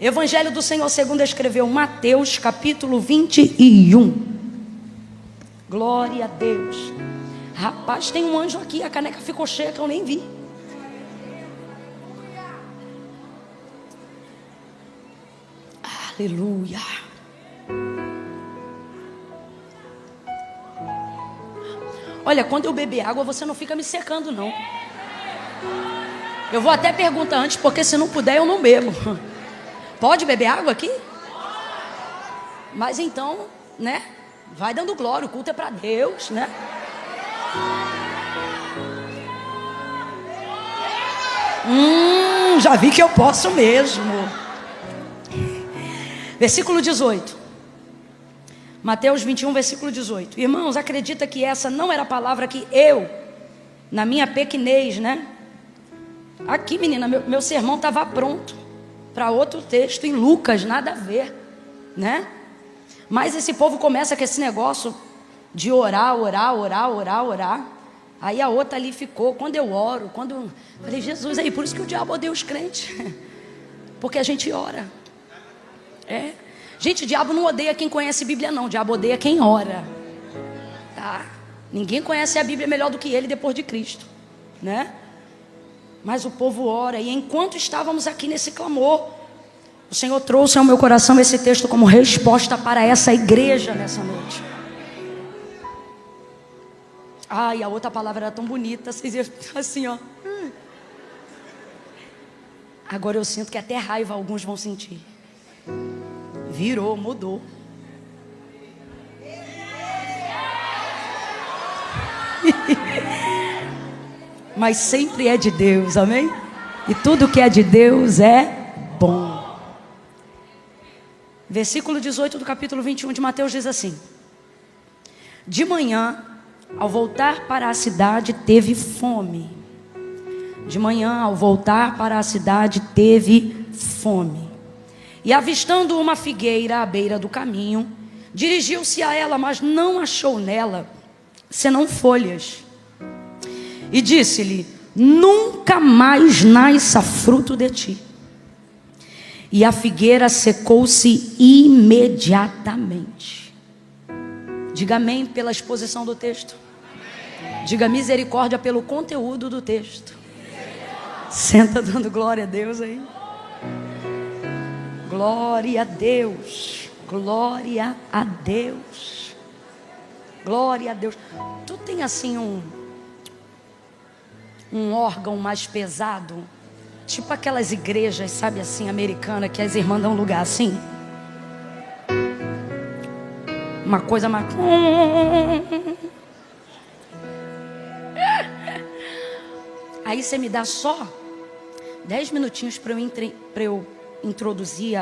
Evangelho do Senhor segundo escreveu Mateus, capítulo 21. Glória a Deus. Rapaz, tem um anjo aqui, a caneca ficou cheia que eu nem vi. Aleluia. Olha, quando eu beber água, você não fica me secando, não. Eu vou até perguntar antes, porque se não puder, eu não bebo. Pode beber água aqui? Mas então, né? Vai dando glória, o culto é para Deus, né? Já vi que eu posso mesmo. Versículo 18. Mateus 21, versículo 18. Irmãos, acredita que essa não era a palavra que eu, na minha pequenez, né? Aqui, menina, meu sermão estava pronto para outro texto em Lucas, nada a ver, né? Mas esse povo começa com esse negócio de orar. Aí a outra ali ficou, quando eu oro, falei, Jesus, aí por isso que o diabo odeia os crentes. Porque a gente ora. Gente, o diabo não odeia quem conhece a Bíblia, não. O diabo odeia quem ora. Tá? Ninguém conhece a Bíblia melhor do que ele depois de Cristo, né? Mas o povo ora. E enquanto estávamos aqui nesse clamor, o Senhor trouxe ao meu coração esse texto como resposta para essa igreja nessa noite. Ai, a outra palavra era tão bonita. Vocês iam assim, ó. Agora eu sinto que até raiva alguns vão sentir. Virou, mudou. Mas sempre é de Deus, amém? E tudo que é de Deus é bom. Versículo 18 do capítulo 21 de Mateus diz assim: de manhã, ao voltar para a cidade, teve fome. De manhã, ao voltar para a cidade, teve fome. E avistando uma figueira à beira do caminho, dirigiu-se a ela, mas não achou nela senão folhas. E disse-lhe: nunca mais nasça fruto de ti. E a figueira secou-se imediatamente. Diga amém pela exposição do texto. Diga misericórdia pelo conteúdo do texto. Senta dando glória a Deus aí. Glória a Deus. Glória a Deus. Glória a Deus. Tu tem assim um órgão mais pesado, tipo aquelas igrejas, sabe assim, americanas, que as irmãs dão lugar assim, uma coisa mais... Aí você me dá só 10 minutinhos para eu introduzir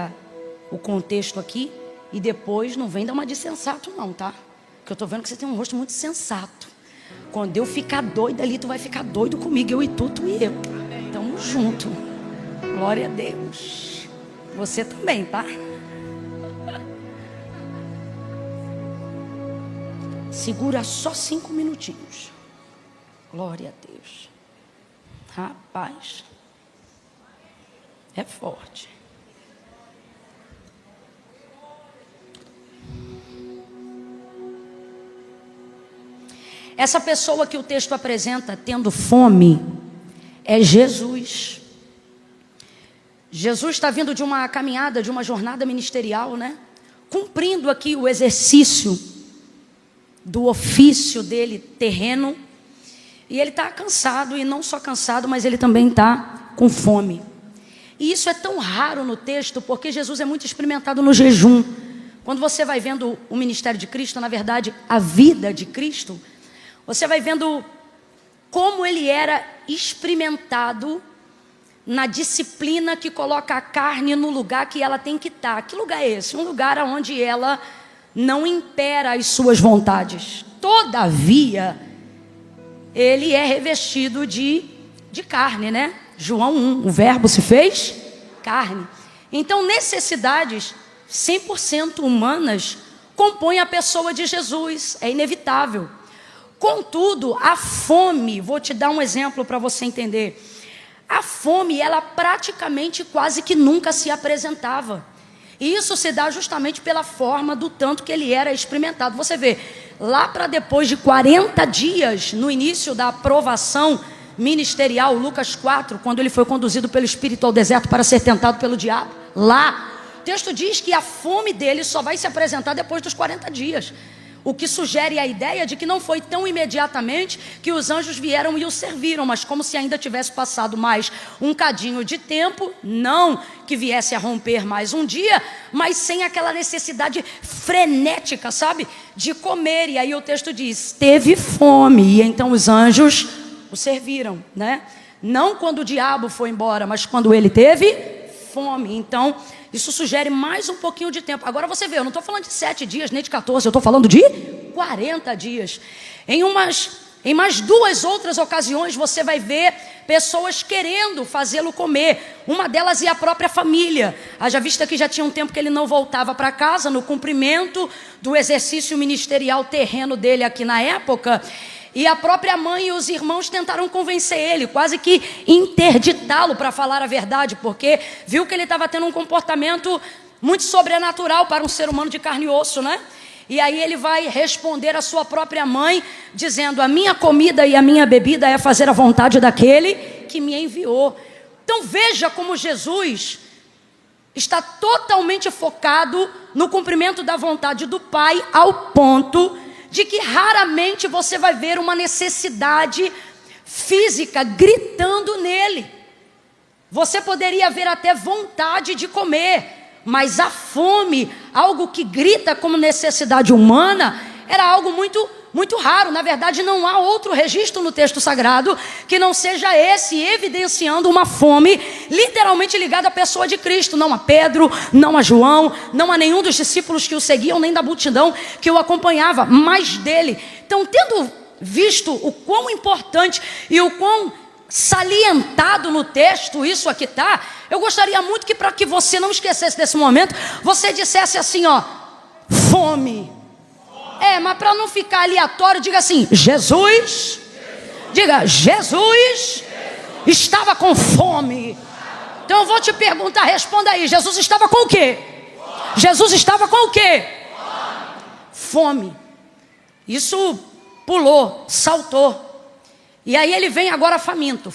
o contexto aqui, e depois não vem dar uma de sensato não, tá? Porque eu tô vendo que você tem um rosto muito sensato. Quando eu ficar doida ali, tu vai ficar doido comigo, eu e tu e eu. Tamo junto. Glória a Deus. Você também, tá? Segura só 5 minutinhos. Glória a Deus. Rapaz, é forte. Essa pessoa que o texto apresenta tendo fome é Jesus. Jesus está vindo de uma caminhada, de uma jornada ministerial, né? Cumprindo aqui o exercício do ofício dele terreno. E ele está cansado, e não só cansado, mas ele também está com fome. E isso é tão raro no texto, porque Jesus é muito experimentado no jejum. Quando você vai vendo o ministério de Cristo, na verdade, a vida de Cristo, você vai vendo como ele era experimentado na disciplina que coloca a carne no lugar que ela tem que estar. Que lugar é esse? Um lugar onde ela não impera as suas vontades. Todavia, ele é revestido de carne, né? João 1, o verbo se fez carne. Então, necessidades 100% humanas compõem a pessoa de Jesus, é inevitável. Contudo, a fome, vou te dar um exemplo para você entender. a fome, ela praticamente quase que nunca se apresentava. E isso se dá justamente pela forma do tanto que ele era experimentado. Você vê, lá para depois de 40 dias, no início da aprovação ministerial, Lucas 4, quando ele foi conduzido pelo Espírito ao deserto para ser tentado pelo diabo, lá, o texto diz que a fome dele só vai se apresentar depois dos 40 dias. O que sugere a ideia de que não foi tão imediatamente que os anjos vieram e o serviram, mas como se ainda tivesse passado mais um cadinho de tempo, não que viesse a romper mais um dia, mas sem aquela necessidade frenética, sabe, de comer. E aí o texto diz, teve fome, e então os anjos o serviram, né? Não quando o diabo foi embora, mas quando ele teve fome. Então, isso sugere mais um pouquinho de tempo. Agora você vê, eu não estou falando de 7 dias, nem de 14, eu estou falando de 40 dias. Em mais 2 outras ocasiões, você vai ver pessoas querendo fazê-lo comer. Uma delas é a própria família. Haja vista que já tinha um tempo que ele não voltava para casa, no cumprimento do exercício ministerial terreno dele aqui na época. E a própria mãe e os irmãos tentaram convencer ele, quase que interditá-lo, para falar a verdade, porque viu que ele estava tendo um comportamento muito sobrenatural para um ser humano de carne e osso, né? E aí ele vai responder à sua própria mãe, dizendo, a minha comida e a minha bebida é fazer a vontade daquele que me enviou. Então veja como Jesus está totalmente focado no cumprimento da vontade do Pai, ao ponto de que raramente você vai ver uma necessidade física gritando nele. Você poderia ver até vontade de comer, mas a fome, algo que grita como necessidade humana, era algo muito raro. Na verdade, não há outro registro no texto sagrado que não seja esse, evidenciando uma fome literalmente ligada à pessoa de Cristo. Não a Pedro, não a João, não a nenhum dos discípulos que o seguiam, nem da multidão que o acompanhava, mas dele. Então, tendo visto o quão importante e o quão salientado no texto isso aqui está, eu gostaria muito que, para que você não esquecesse desse momento, você dissesse assim, ó, fome. Mas para não ficar aleatório, diga assim, Jesus. Diga, Jesus estava com fome. Então eu vou te perguntar, responda aí, Jesus estava com o quê? Jesus estava com o quê? Fome. Isso pulou, saltou. E aí ele vem agora faminto.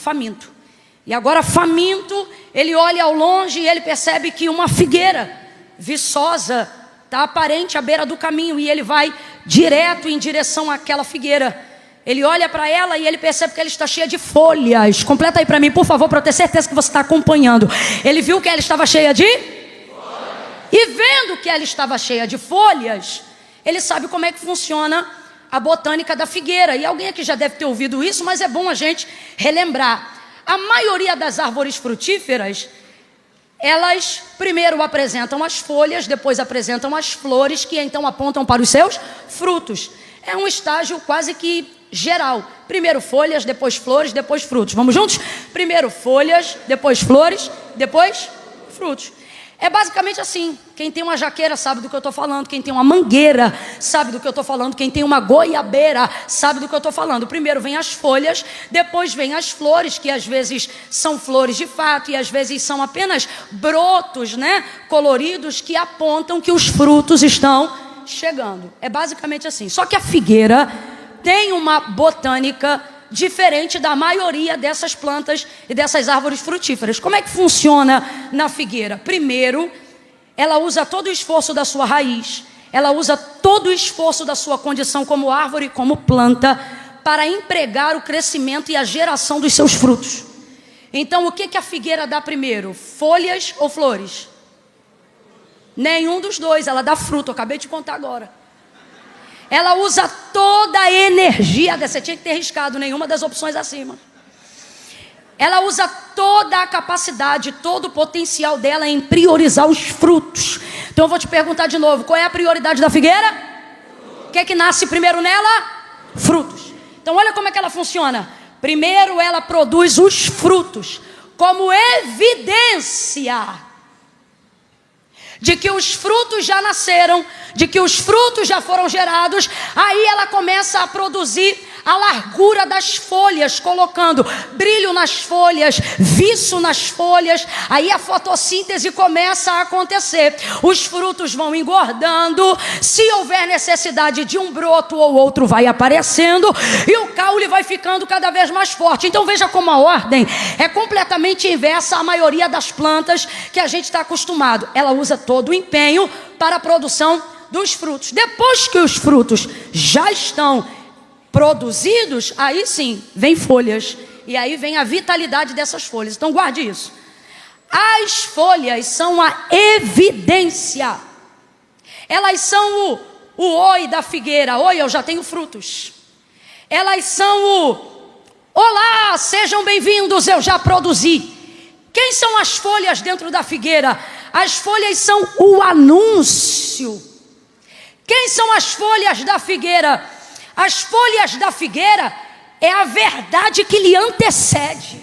E agora faminto, ele olha ao longe e ele percebe que uma figueira viçosa está aparente à beira do caminho, e ele vai direto em direção àquela figueira. Ele olha para ela e ele percebe que ela está cheia de folhas. Completa aí para mim, por favor, para eu ter certeza que você está acompanhando. Ele viu que ela estava cheia de folhas. E vendo que ela estava cheia de folhas, ele sabe como é que funciona a botânica da figueira. E alguém aqui já deve ter ouvido isso, mas é bom a gente relembrar. A maioria das árvores frutíferas, elas primeiro apresentam as folhas, depois apresentam as flores, que então apontam para os seus frutos. É um estágio quase que geral. Primeiro folhas, depois flores, depois frutos. Vamos juntos? Primeiro folhas, depois flores, depois frutos. É basicamente assim. Quem tem uma jaqueira sabe do que eu estou falando. Quem tem uma mangueira sabe do que eu estou falando. Quem tem uma goiabeira sabe do que eu estou falando. Primeiro vem as folhas, depois vem as flores, que às vezes são flores de fato e às vezes são apenas brotos, né, coloridos, que apontam que os frutos estão chegando. É basicamente assim. Só que a figueira tem uma botânica diferente da maioria dessas plantas e dessas árvores frutíferas. Como é que funciona na figueira? Primeiro, ela usa todo o esforço da sua raiz, ela usa todo o esforço da sua condição como árvore, como planta, para empregar o crescimento e a geração dos seus frutos. Então, o que a figueira dá primeiro? Folhas ou flores? Nenhum dos dois, ela dá fruto, eu acabei de contar agora. Ela usa toda a energia, você tinha que ter riscado nenhuma das opções acima. Ela usa toda a capacidade, todo o potencial dela em priorizar os frutos. Então eu vou te perguntar de novo, qual é a prioridade da figueira? O que é que nasce primeiro nela? Frutos. Então olha como é que ela funciona. Primeiro ela produz os frutos como evidência de que os frutos já nasceram, de que os frutos já foram gerados. Aí ela começa a produzir a largura das folhas, colocando brilho nas folhas, viço nas folhas. Aí a fotossíntese começa a acontecer. Os frutos vão engordando. Se houver necessidade de um broto ou outro, vai aparecendo. E o caule vai ficando cada vez mais forte. Então veja como a ordem é completamente inversa à maioria das plantas que a gente está acostumado. Ela usa todo o empenho para a produção dos frutos. Depois que os frutos já estão produzidos, aí sim, vem folhas. E aí vem a vitalidade dessas folhas. Então guarde isso. As folhas são a evidência. Elas são o oi da figueira. Oi, eu já tenho frutos. Elas são o olá, sejam bem-vindos, eu já produzi. Quem são as folhas dentro da figueira? As folhas são o anúncio. Quem são as folhas da figueira? As folhas da figueira é a verdade que lhe antecede.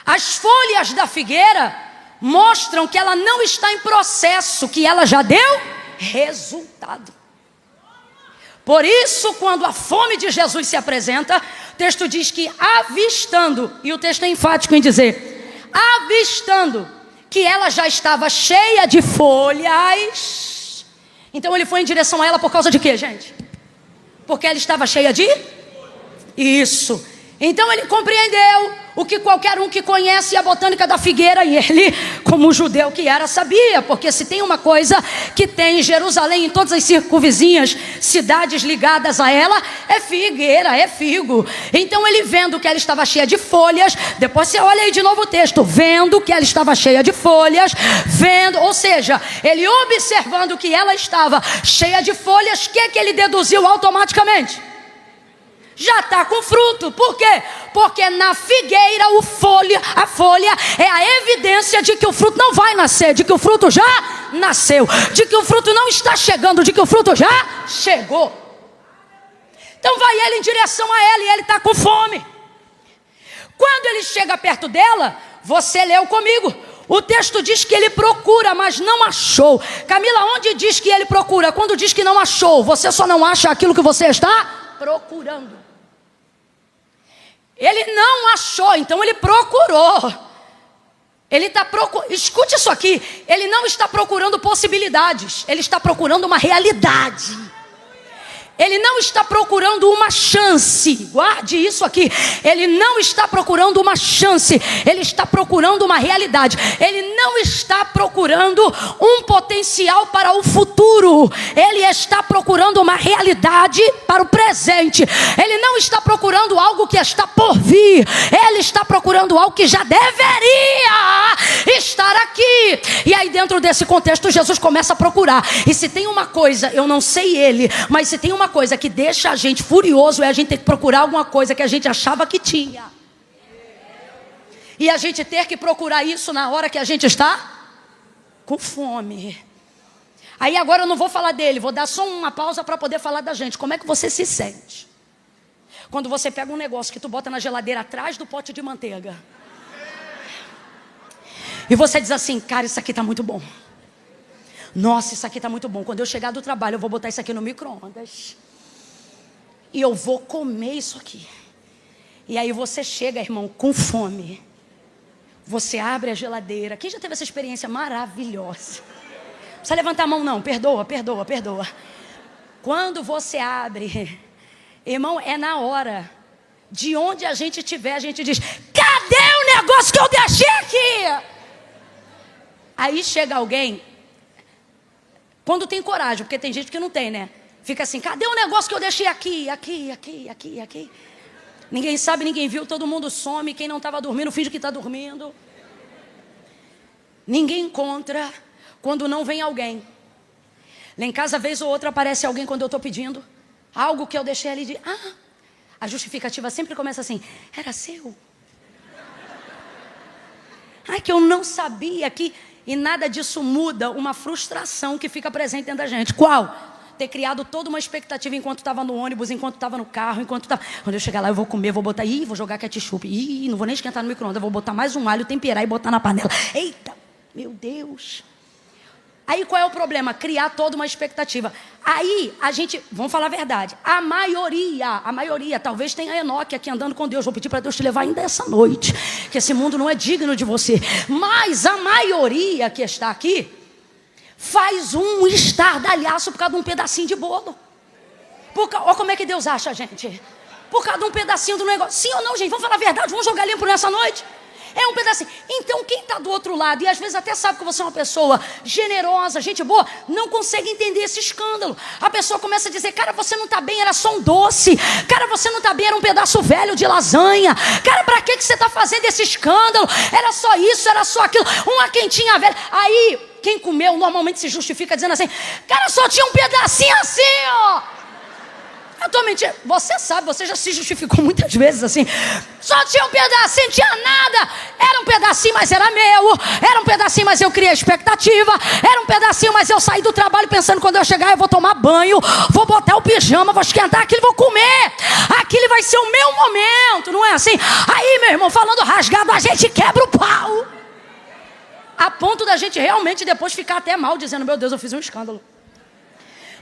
As folhas da figueira mostram que ela não está em processo, que ela já deu resultado. Por isso, quando a fome de Jesus se apresenta, o texto diz que avistando, e o texto é enfático em dizer, avistando que ela já estava cheia de folhas. Então ele foi em direção a ela por causa de quê, gente? Porque ela estava cheia de... Isso. Então ele compreendeu o que qualquer um que conhece a botânica da figueira, e ele, como judeu que era, sabia. Porque se tem uma coisa que tem em Jerusalém, em todas as circunvizinhas, cidades ligadas a ela, é figueira, é figo. Então ele, vendo que ela estava cheia de folhas, depois você olha aí de novo o texto, vendo que ela estava cheia de folhas, vendo, ou seja, ele observando que ela estava cheia de folhas, o que ele deduziu automaticamente? Já está com fruto. Por quê? Porque na figueira a folha é a evidência de que o fruto não vai nascer, de que o fruto já nasceu, de que o fruto não está chegando, de que o fruto já chegou. Então vai ele em direção a ela e ele está com fome. Quando ele chega perto dela, você leu comigo, o texto diz que ele procura, mas não achou. Camila, onde diz que ele procura? Quando diz que não achou, você só não acha aquilo que você está procurando. Ele não achou, então ele procurou. Ele está procurando, escute isso aqui, ele não está procurando possibilidades, ele está procurando uma realidade. Ele não está procurando uma chance, guarde isso aqui. Ele não está procurando uma chance, ele está procurando uma realidade. Ele não está procurando um potencial para o futuro, ele está procurando uma realidade para o presente. Ele não está procurando algo que está por vir, ele está procurando algo que já deveria estar aqui. E aí, dentro desse contexto, Jesus começa a procurar. E se tem uma coisa, eu não sei ele, mas se tem uma coisa que deixa a gente furioso, é a gente ter que procurar alguma coisa que a gente achava que tinha, e a gente ter que procurar isso na hora que a gente está com fome. Aí agora eu não vou falar dele, vou dar só uma pausa para poder falar da gente. Como é que você se sente quando você pega um negócio que tu bota na geladeira atrás do pote de manteiga e você diz assim, cara, isso aqui está muito bom. Nossa, isso aqui está muito bom. Quando eu chegar do trabalho, eu vou botar isso aqui no micro-ondas e eu vou comer isso aqui. E aí você chega, irmão, com fome. Você abre a geladeira. Quem já teve essa experiência maravilhosa? Não precisa levantar a mão não, perdoa. Quando você abre, irmão, é na hora. De onde a gente estiver, a gente diz, cadê o negócio que eu deixei aqui? Aí chega alguém, quando tem coragem, porque tem gente que não tem, né? Fica assim, cadê o negócio que eu deixei aqui? Ninguém sabe, ninguém viu, todo mundo some. Quem não estava dormindo, finge que está dormindo. Ninguém encontra quando não vem alguém. Lá em casa, vez ou outra, aparece alguém quando eu estou pedindo algo que eu deixei ali de... a justificativa sempre começa assim, era seu. Que eu não sabia que... E nada disso muda uma frustração que fica presente dentro da gente. Qual? Ter criado toda uma expectativa enquanto estava no ônibus, enquanto estava no carro, quando eu chegar lá eu vou comer, vou botar, vou jogar ketchup, não vou nem esquentar no micro-ondas, vou botar mais um alho, temperar e botar na panela. Eita, meu Deus. Aí qual é o problema? Criar toda uma expectativa. Aí a gente, vamos falar a verdade, a maioria, talvez tenha Enoque aqui andando com Deus. Vou pedir para Deus te levar ainda essa noite, que esse mundo não é digno de você. Mas a maioria que está aqui faz um estardalhaço por causa de um pedacinho de bolo. Olha como é que Deus acha, gente. Por causa de um pedacinho do negócio. Sim ou não, gente? Vamos falar a verdade, vamos jogar limpo nessa noite. É um pedacinho. Então quem está do outro lado, e às vezes até sabe que você é uma pessoa generosa, gente boa, não consegue entender esse escândalo. A pessoa começa a dizer: cara, você não está bem, era só um doce. Cara, você não está bem, era um pedaço velho de lasanha. Cara, para que você está fazendo esse escândalo? Era só isso, era só aquilo. Uma quentinha velha. Aí, quem comeu normalmente se justifica dizendo assim: cara, só tinha um pedacinho assim, ó. Eu estou mentindo. Você sabe, você já se justificou muitas vezes assim. Só tinha um pedacinho, não tinha nada. Era um pedacinho, mas era meu. Era um pedacinho, mas eu criei expectativa. Era um pedacinho, mas eu saí do trabalho pensando: quando eu chegar eu vou tomar banho, vou botar o pijama, vou esquentar aquilo, vou comer. Aquilo vai ser o meu momento, não é assim? Aí, meu irmão, falando rasgado, a gente quebra o pau. A ponto da gente realmente depois ficar até mal, dizendo: meu Deus, eu fiz um escândalo.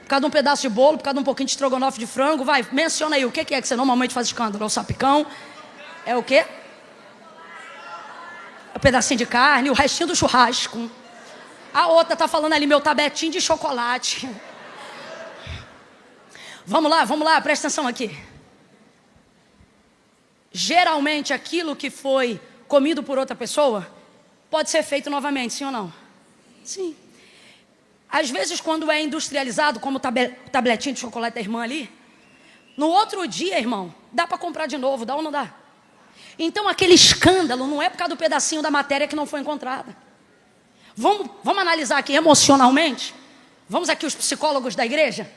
Por causa de um pedaço de bolo, por causa de um pouquinho de estrogonofe de frango. Vai, menciona aí, o que é que você normalmente faz escândalo? É o sapicão? É o quê? É o pedacinho de carne, o restinho do churrasco. A outra está falando ali: meu tabetinho de chocolate. Vamos lá, presta atenção aqui. Geralmente aquilo que foi comido por outra pessoa pode ser feito novamente, sim ou não? Sim. Às vezes, quando é industrializado, como o tabletinho de chocolate da irmã ali, no outro dia, irmão, dá para comprar de novo, dá ou não dá? Então, aquele escândalo não é por causa do pedacinho da matéria que não foi encontrada. Vamos analisar aqui emocionalmente? Vamos aqui os psicólogos da igreja?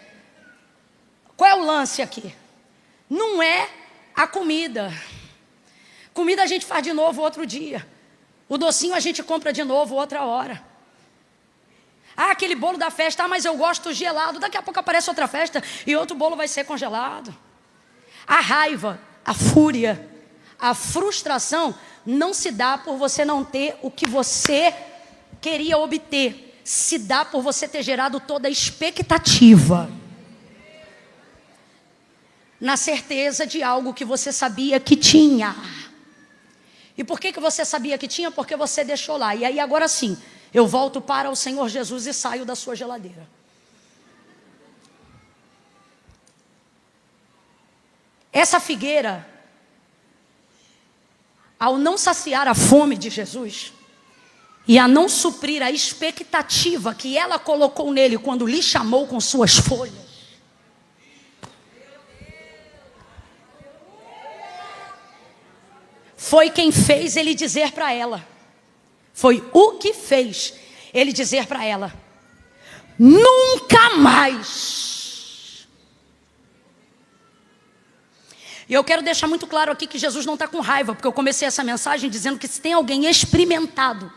Qual é o lance aqui? Não é a comida. Comida a gente faz de novo outro dia. O docinho a gente compra de novo outra hora. Ah, aquele bolo da festa, mas eu gosto gelado. Daqui a pouco aparece outra festa e outro bolo vai ser congelado. A raiva, a fúria, a frustração não se dá por você não ter o que você queria obter. Se dá por você ter gerado toda a expectativa, na certeza de algo que você sabia que tinha. E por que você sabia que tinha? Porque você deixou lá. E aí agora sim, eu volto para o Senhor Jesus e saio da sua geladeira. Essa figueira, ao não saciar a fome de Jesus e a não suprir a expectativa que ela colocou nele quando lhe chamou com suas folhas, foi quem fez ele dizer para ela. Foi o que fez ele dizer para ela: nunca mais. E eu quero deixar muito claro aqui que Jesus não está com raiva, porque eu comecei essa mensagem dizendo que se tem alguém experimentado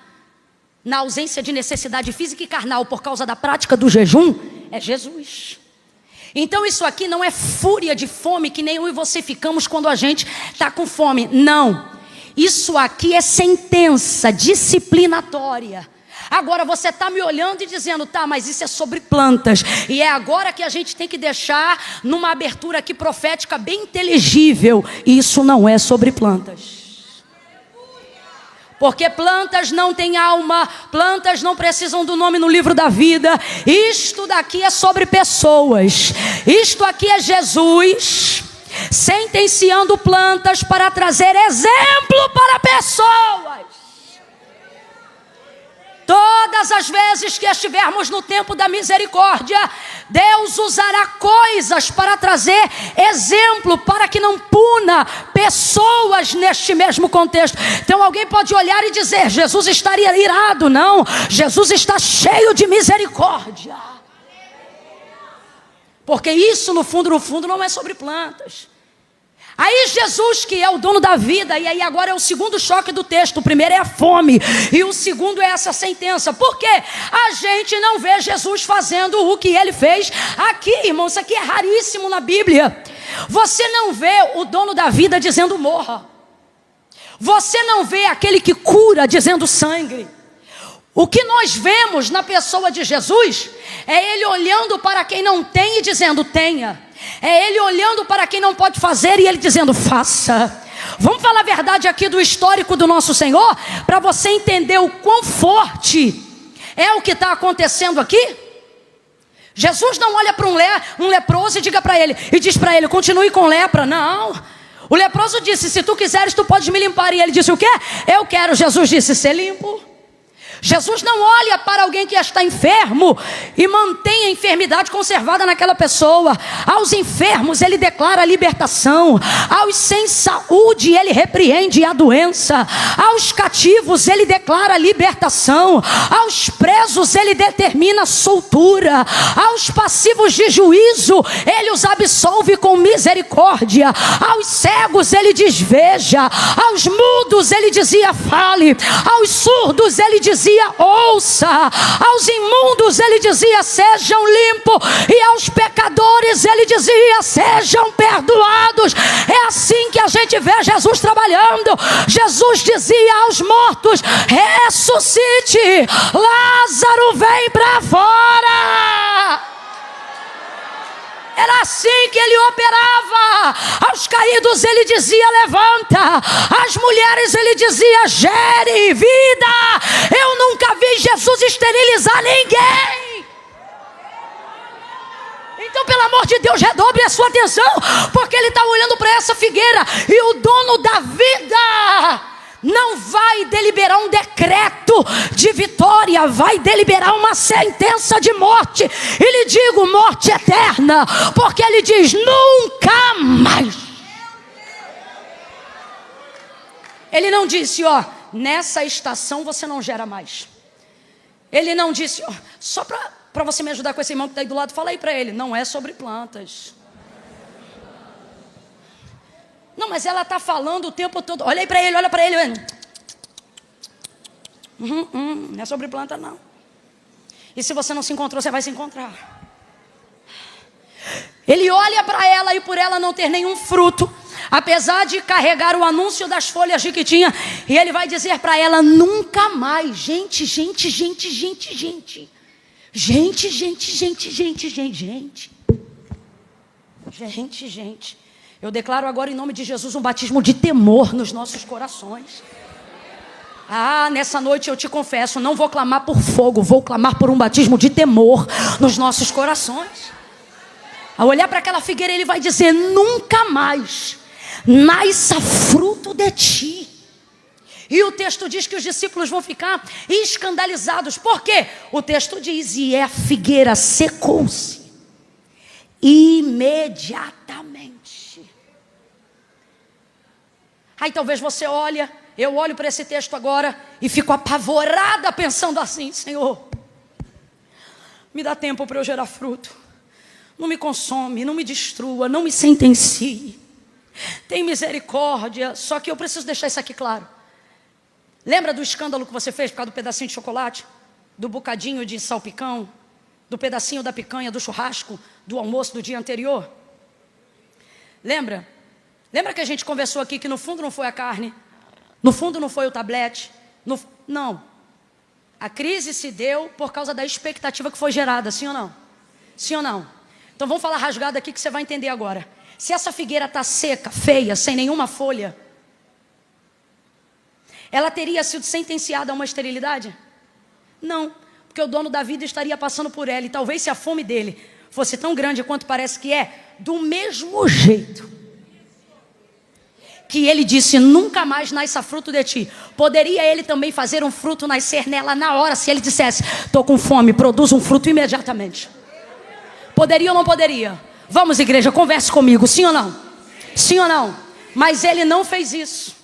na ausência de necessidade física e carnal por causa da prática do jejum, é Jesus. Então isso aqui não é fúria de fome que nem eu e você ficamos quando a gente está com fome. Não. Isso aqui é sentença disciplinatória. Agora você está me olhando e dizendo: tá, mas isso é sobre plantas. E é agora que a gente tem que deixar numa abertura aqui profética bem inteligível. Isso não é sobre plantas. Porque plantas não têm alma, plantas não precisam do nome no livro da vida. Isto daqui é sobre pessoas. Isto aqui é Jesus sentenciando plantas para trazer exemplo para pessoas. Todas as vezes que estivermos no tempo da misericórdia, Deus usará coisas para trazer exemplo, para que não puna pessoas neste mesmo contexto. Então alguém pode olhar e dizer: Jesus estaria irado. Não, Jesus está cheio de misericórdia. Porque isso no fundo não é sobre plantas. Aí Jesus, que é o dono da vida, e aí agora é o segundo choque do texto. O primeiro é a fome e o segundo é essa sentença. Por quê? A gente não vê Jesus fazendo o que ele fez aqui, irmão. Isso aqui é raríssimo na Bíblia. Você não vê o dono da vida dizendo: morra. Você não vê aquele que cura dizendo: sangue. O que nós vemos na pessoa de Jesus é Ele olhando para quem não tem e dizendo, tenha. É Ele olhando para quem não pode fazer e Ele dizendo, faça. Vamos falar a verdade aqui do histórico do nosso Senhor, para você entender o quão forte é o que está acontecendo aqui. Jesus não olha para um leproso e diz para ele, continue com lepra. Não. O leproso disse, se tu quiseres, tu podes me limpar. E ele disse, o quê? Eu quero. Jesus disse, ser limpo. Jesus não olha para alguém que está enfermo e mantém a enfermidade conservada naquela pessoa. Aos enfermos Ele declara a libertação. Aos sem saúde Ele repreende a doença. Aos cativos Ele declara a libertação. Aos presos Ele determina a soltura. Aos passivos de juízo Ele os absolve com misericórdia. Aos cegos Ele diz, veja. Aos mudos Ele dizia, fale. Aos surdos Ele dizia, ouça. Aos imundos Ele dizia, sejam limpos. E aos pecadores Ele dizia, sejam perdoados. É assim que a gente vê Jesus trabalhando. Jesus dizia aos mortos, ressuscite. Lázaro, vem para fora. Era assim que Ele operava. Aos caídos Ele dizia, levanta. Às mulheres Ele dizia, gere vida. Eu nunca vi Jesus esterilizar ninguém. Então, pelo amor de Deus, redobre a sua atenção, porque Ele está olhando para essa figueira. E o dono da vida não vai deliberar um decreto de vitória, vai deliberar uma sentença de morte. E lhe digo, morte eterna, porque Ele diz, nunca mais. Ele não disse, nessa estação você não gera mais. Ele não disse, só para você me ajudar com esse irmão que está aí do lado, fala aí para ele, não é sobre plantas. Não, mas ela está falando o tempo todo. Olha aí para ele, olha para ele. Não é sobre planta, não. E se você não se encontrou, você vai se encontrar. Ele olha para ela e por ela não ter nenhum fruto, apesar de carregar o anúncio das folhas de que tinha, e ele vai dizer para ela, nunca mais. Gente. Eu declaro agora em nome de Jesus um batismo de temor nos nossos corações. Nessa noite eu te confesso, não vou clamar por fogo, vou clamar por um batismo de temor nos nossos corações. Ao olhar para aquela figueira, ele vai dizer, nunca mais nasça fruto de ti. E o texto diz que os discípulos vão ficar escandalizados. Por quê? O texto diz, e a figueira secou-se imediatamente. Aí talvez você eu olho para esse texto agora e fico apavorada pensando assim, Senhor, me dá tempo para eu gerar fruto. Não me consome, não me destrua, não me sentencie. Tem misericórdia. Só que eu preciso deixar isso aqui claro. Lembra do escândalo que você fez por causa do pedacinho de chocolate? Do bocadinho de salpicão? Do pedacinho da picanha, do churrasco, do almoço do dia anterior? Lembra? Lembra que a gente conversou aqui que no fundo não foi a carne? No fundo não foi o tablete? Não. A crise se deu por causa da expectativa que foi gerada, sim ou não? Sim ou não? Então vamos falar rasgado aqui que você vai entender agora. Se essa figueira está seca, feia, sem nenhuma folha, ela teria sido sentenciada a uma esterilidade? Não, porque o dono da vida estaria passando por ela. E talvez se a fome dele fosse tão grande quanto parece que é, do mesmo jeito que ele disse, nunca mais nasça fruto de ti, poderia ele também fazer um fruto nascer nela na hora, se ele dissesse, estou com fome, produz um fruto imediatamente. Poderia ou não poderia? Vamos, igreja, converse comigo, sim ou não? Sim ou não? Mas ele não fez isso.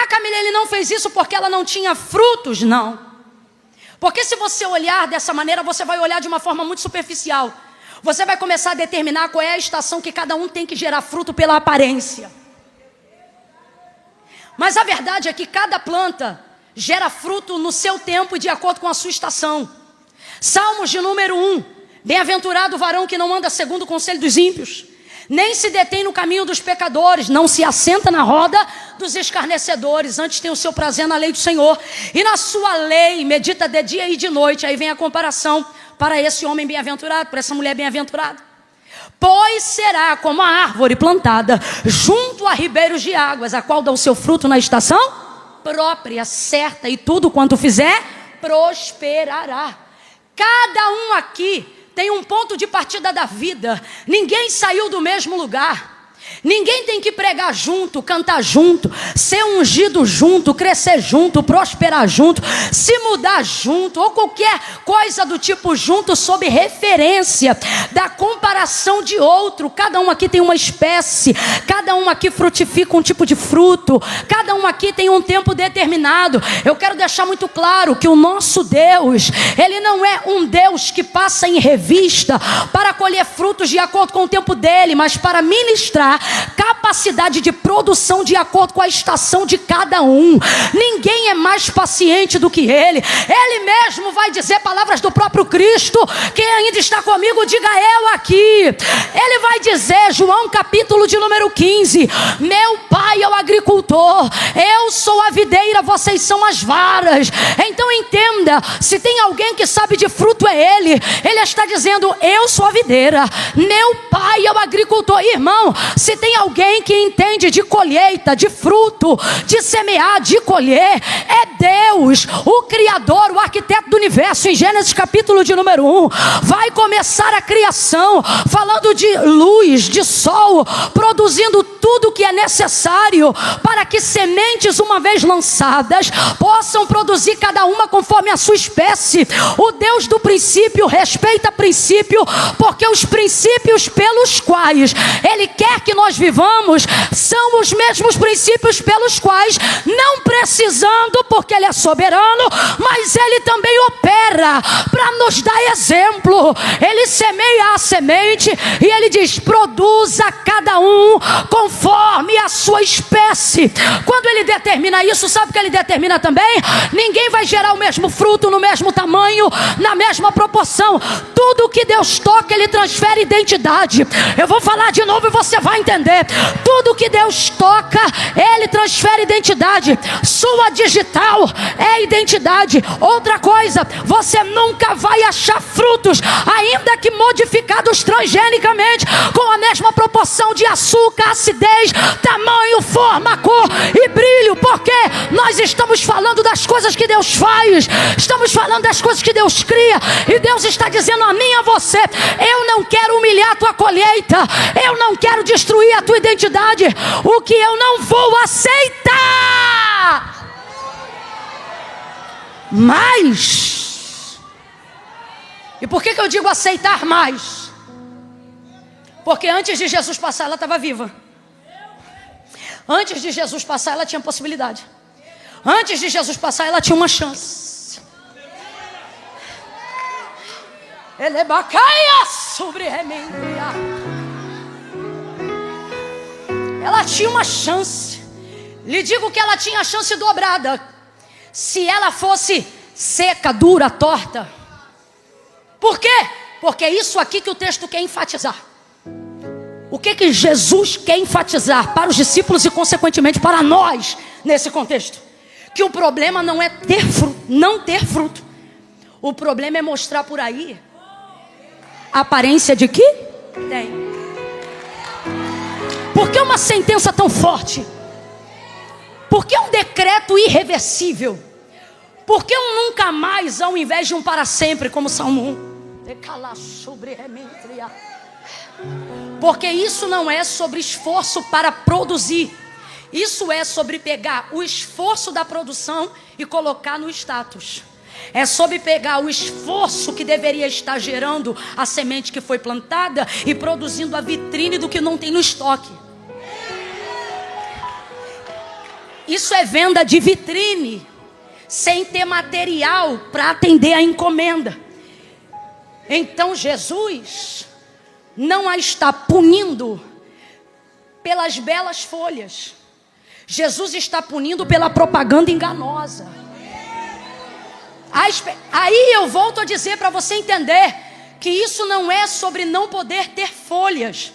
Camila, ele não fez isso porque ela não tinha frutos? Não. Porque se você olhar dessa maneira, você vai olhar de uma forma muito superficial. Você vai começar a determinar qual é a estação que cada um tem que gerar fruto pela aparência. Mas a verdade é que cada planta gera fruto no seu tempo e de acordo com a sua estação. Salmos de número 1. Bem-aventurado o varão que não anda segundo o conselho dos ímpios, nem se detém no caminho dos pecadores, não se assenta na roda dos escarnecedores, antes tem o seu prazer na lei do Senhor, e na sua lei medita de dia e de noite. Aí vem a comparação para esse homem bem-aventurado, para essa mulher bem-aventurada. Pois será como a árvore plantada junto a ribeiros de águas, a qual dá o seu fruto na estação própria, certa, e tudo quanto fizer, prosperará. Cada um aqui tem um ponto de partida da vida. Ninguém saiu do mesmo lugar. Ninguém tem que pregar junto, cantar junto, ser ungido junto, crescer junto, prosperar junto, se mudar junto, ou qualquer coisa do tipo junto, sob referência da comparação de outro. Cada um aqui tem uma espécie, cada um aqui frutifica um tipo de fruto, cada um aqui tem um tempo determinado. Eu quero deixar muito claro que o nosso Deus, Ele não é um Deus que passa em revista para colher frutos de acordo com o tempo dele, mas para ministrar capacidade de produção de acordo com a estação de cada um. Ninguém é mais paciente do que Ele. Ele mesmo vai dizer palavras do próprio Cristo. Quem ainda está comigo, diga eu aqui. Ele vai dizer, João capítulo de número 15, meu pai é o agricultor, eu sou a videira, vocês são as varas. Então entenda, se tem alguém que sabe de fruto é Ele. Ele está dizendo, eu sou a videira, meu pai é o agricultor. Irmão, se tem alguém que entende de colheita, de fruto, de semear, de colher, é Deus, o Criador, o arquiteto do universo. Em Gênesis capítulo de número 1, vai começar a criação, falando de luz, de sol, produzindo tudo o que é necessário para que sementes, uma vez lançadas, possam produzir cada uma conforme a sua espécie. O Deus do princípio respeita princípio, porque os princípios pelos quais Ele quer que nós vivamos são os mesmos princípios pelos quais, não precisando, porque Ele é soberano, mas Ele também opera para nos dar exemplo. Ele semeia a semente e Ele diz, produza cada um conforme a sua espécie. Quando Ele determina isso, sabe o que Ele determina também? Ninguém vai gerar o mesmo fruto, no mesmo tamanho, na mesma proporção. Tudo que Deus toca, Ele transfere identidade. Eu vou falar de novo e você vai entender. Tudo que Deus toca, Ele transfere identidade. Sua digital é identidade. Outra coisa, você nunca vai achar frutos, ainda que modificados transgenicamente, com a mesma proporção de açúcar, acidez, tamanho, forma, cor e brilho, porque nós estamos falando das coisas que Deus faz, estamos falando das coisas que Deus cria, e Deus está dizendo a mim e a você, eu não quero humilhar a tua colheita, eu não quero destruir a tua identidade. O que eu não vou aceitar mais. E por que eu digo aceitar mais? Porque antes de Jesus passar, ela estava viva. Antes de Jesus passar, ela tinha possibilidade. Antes de Jesus passar, ela tinha uma chance. Ele bacaia sobre remendria. Ela tinha uma chance. Lhe digo que ela tinha a chance dobrada. Se ela fosse seca, dura, torta. Por quê? Porque é isso aqui que o texto quer enfatizar. O que Jesus quer enfatizar para os discípulos e consequentemente para nós nesse contexto? Que o problema não é ter fruto, não ter fruto. O problema é mostrar por aí a aparência de que tem. Por que uma sentença tão forte? Por que um decreto irreversível? Por que um nunca mais ao invés de um para sempre, como Salmo 1? Porque isso não é sobre esforço para produzir. Isso é sobre pegar o esforço da produção e colocar no status. É sobre pegar o esforço que deveria estar gerando a semente que foi plantada e produzindo a vitrine do que não tem no estoque. Isso é venda de vitrine, sem ter material para atender a encomenda. Então Jesus não a está punindo pelas belas folhas. Jesus está punindo pela propaganda enganosa. Aí eu volto a dizer para você entender que isso não é sobre não poder ter folhas.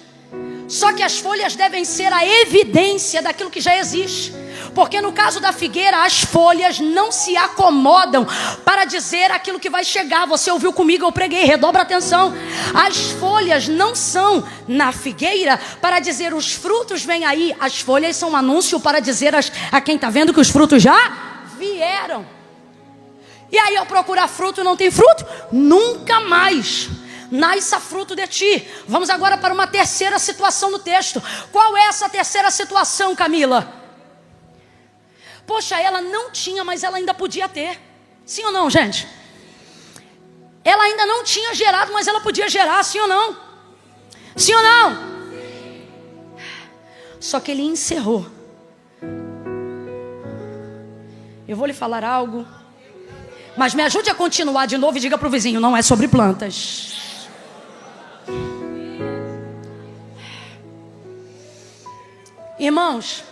Só que as folhas devem ser a evidência daquilo que já existe. Porque no caso da figueira, as folhas não se acomodam para dizer aquilo que vai chegar. Você ouviu comigo, eu preguei, redobra a atenção. As folhas não são na figueira para dizer os frutos vêm aí. As folhas são um anúncio para dizer a quem está vendo que os frutos já vieram. E aí ao procurar fruto não tem fruto? Nunca mais nasça fruto de ti. Vamos agora para uma terceira situação no texto. Qual é essa terceira situação, Camila? Poxa, ela não tinha, mas ela ainda podia ter. Sim ou não, gente? Ela ainda não tinha gerado, mas ela podia gerar, sim ou não? Sim ou não? Só que ele encerrou. Eu vou lhe falar algo, mas me ajude a continuar de novo e diga para o vizinho, não é sobre plantas. Irmãos,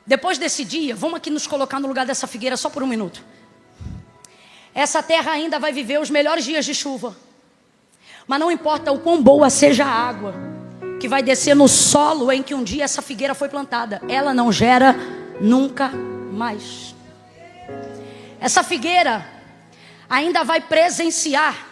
depois desse dia, vamos aqui nos colocar no lugar dessa figueira só por um minuto. Essa terra ainda vai viver os melhores dias de chuva. Mas não importa o quão boa seja a água que vai descer no solo em que um dia essa figueira foi plantada, ela não gera nunca mais. Essa figueira ainda vai presenciar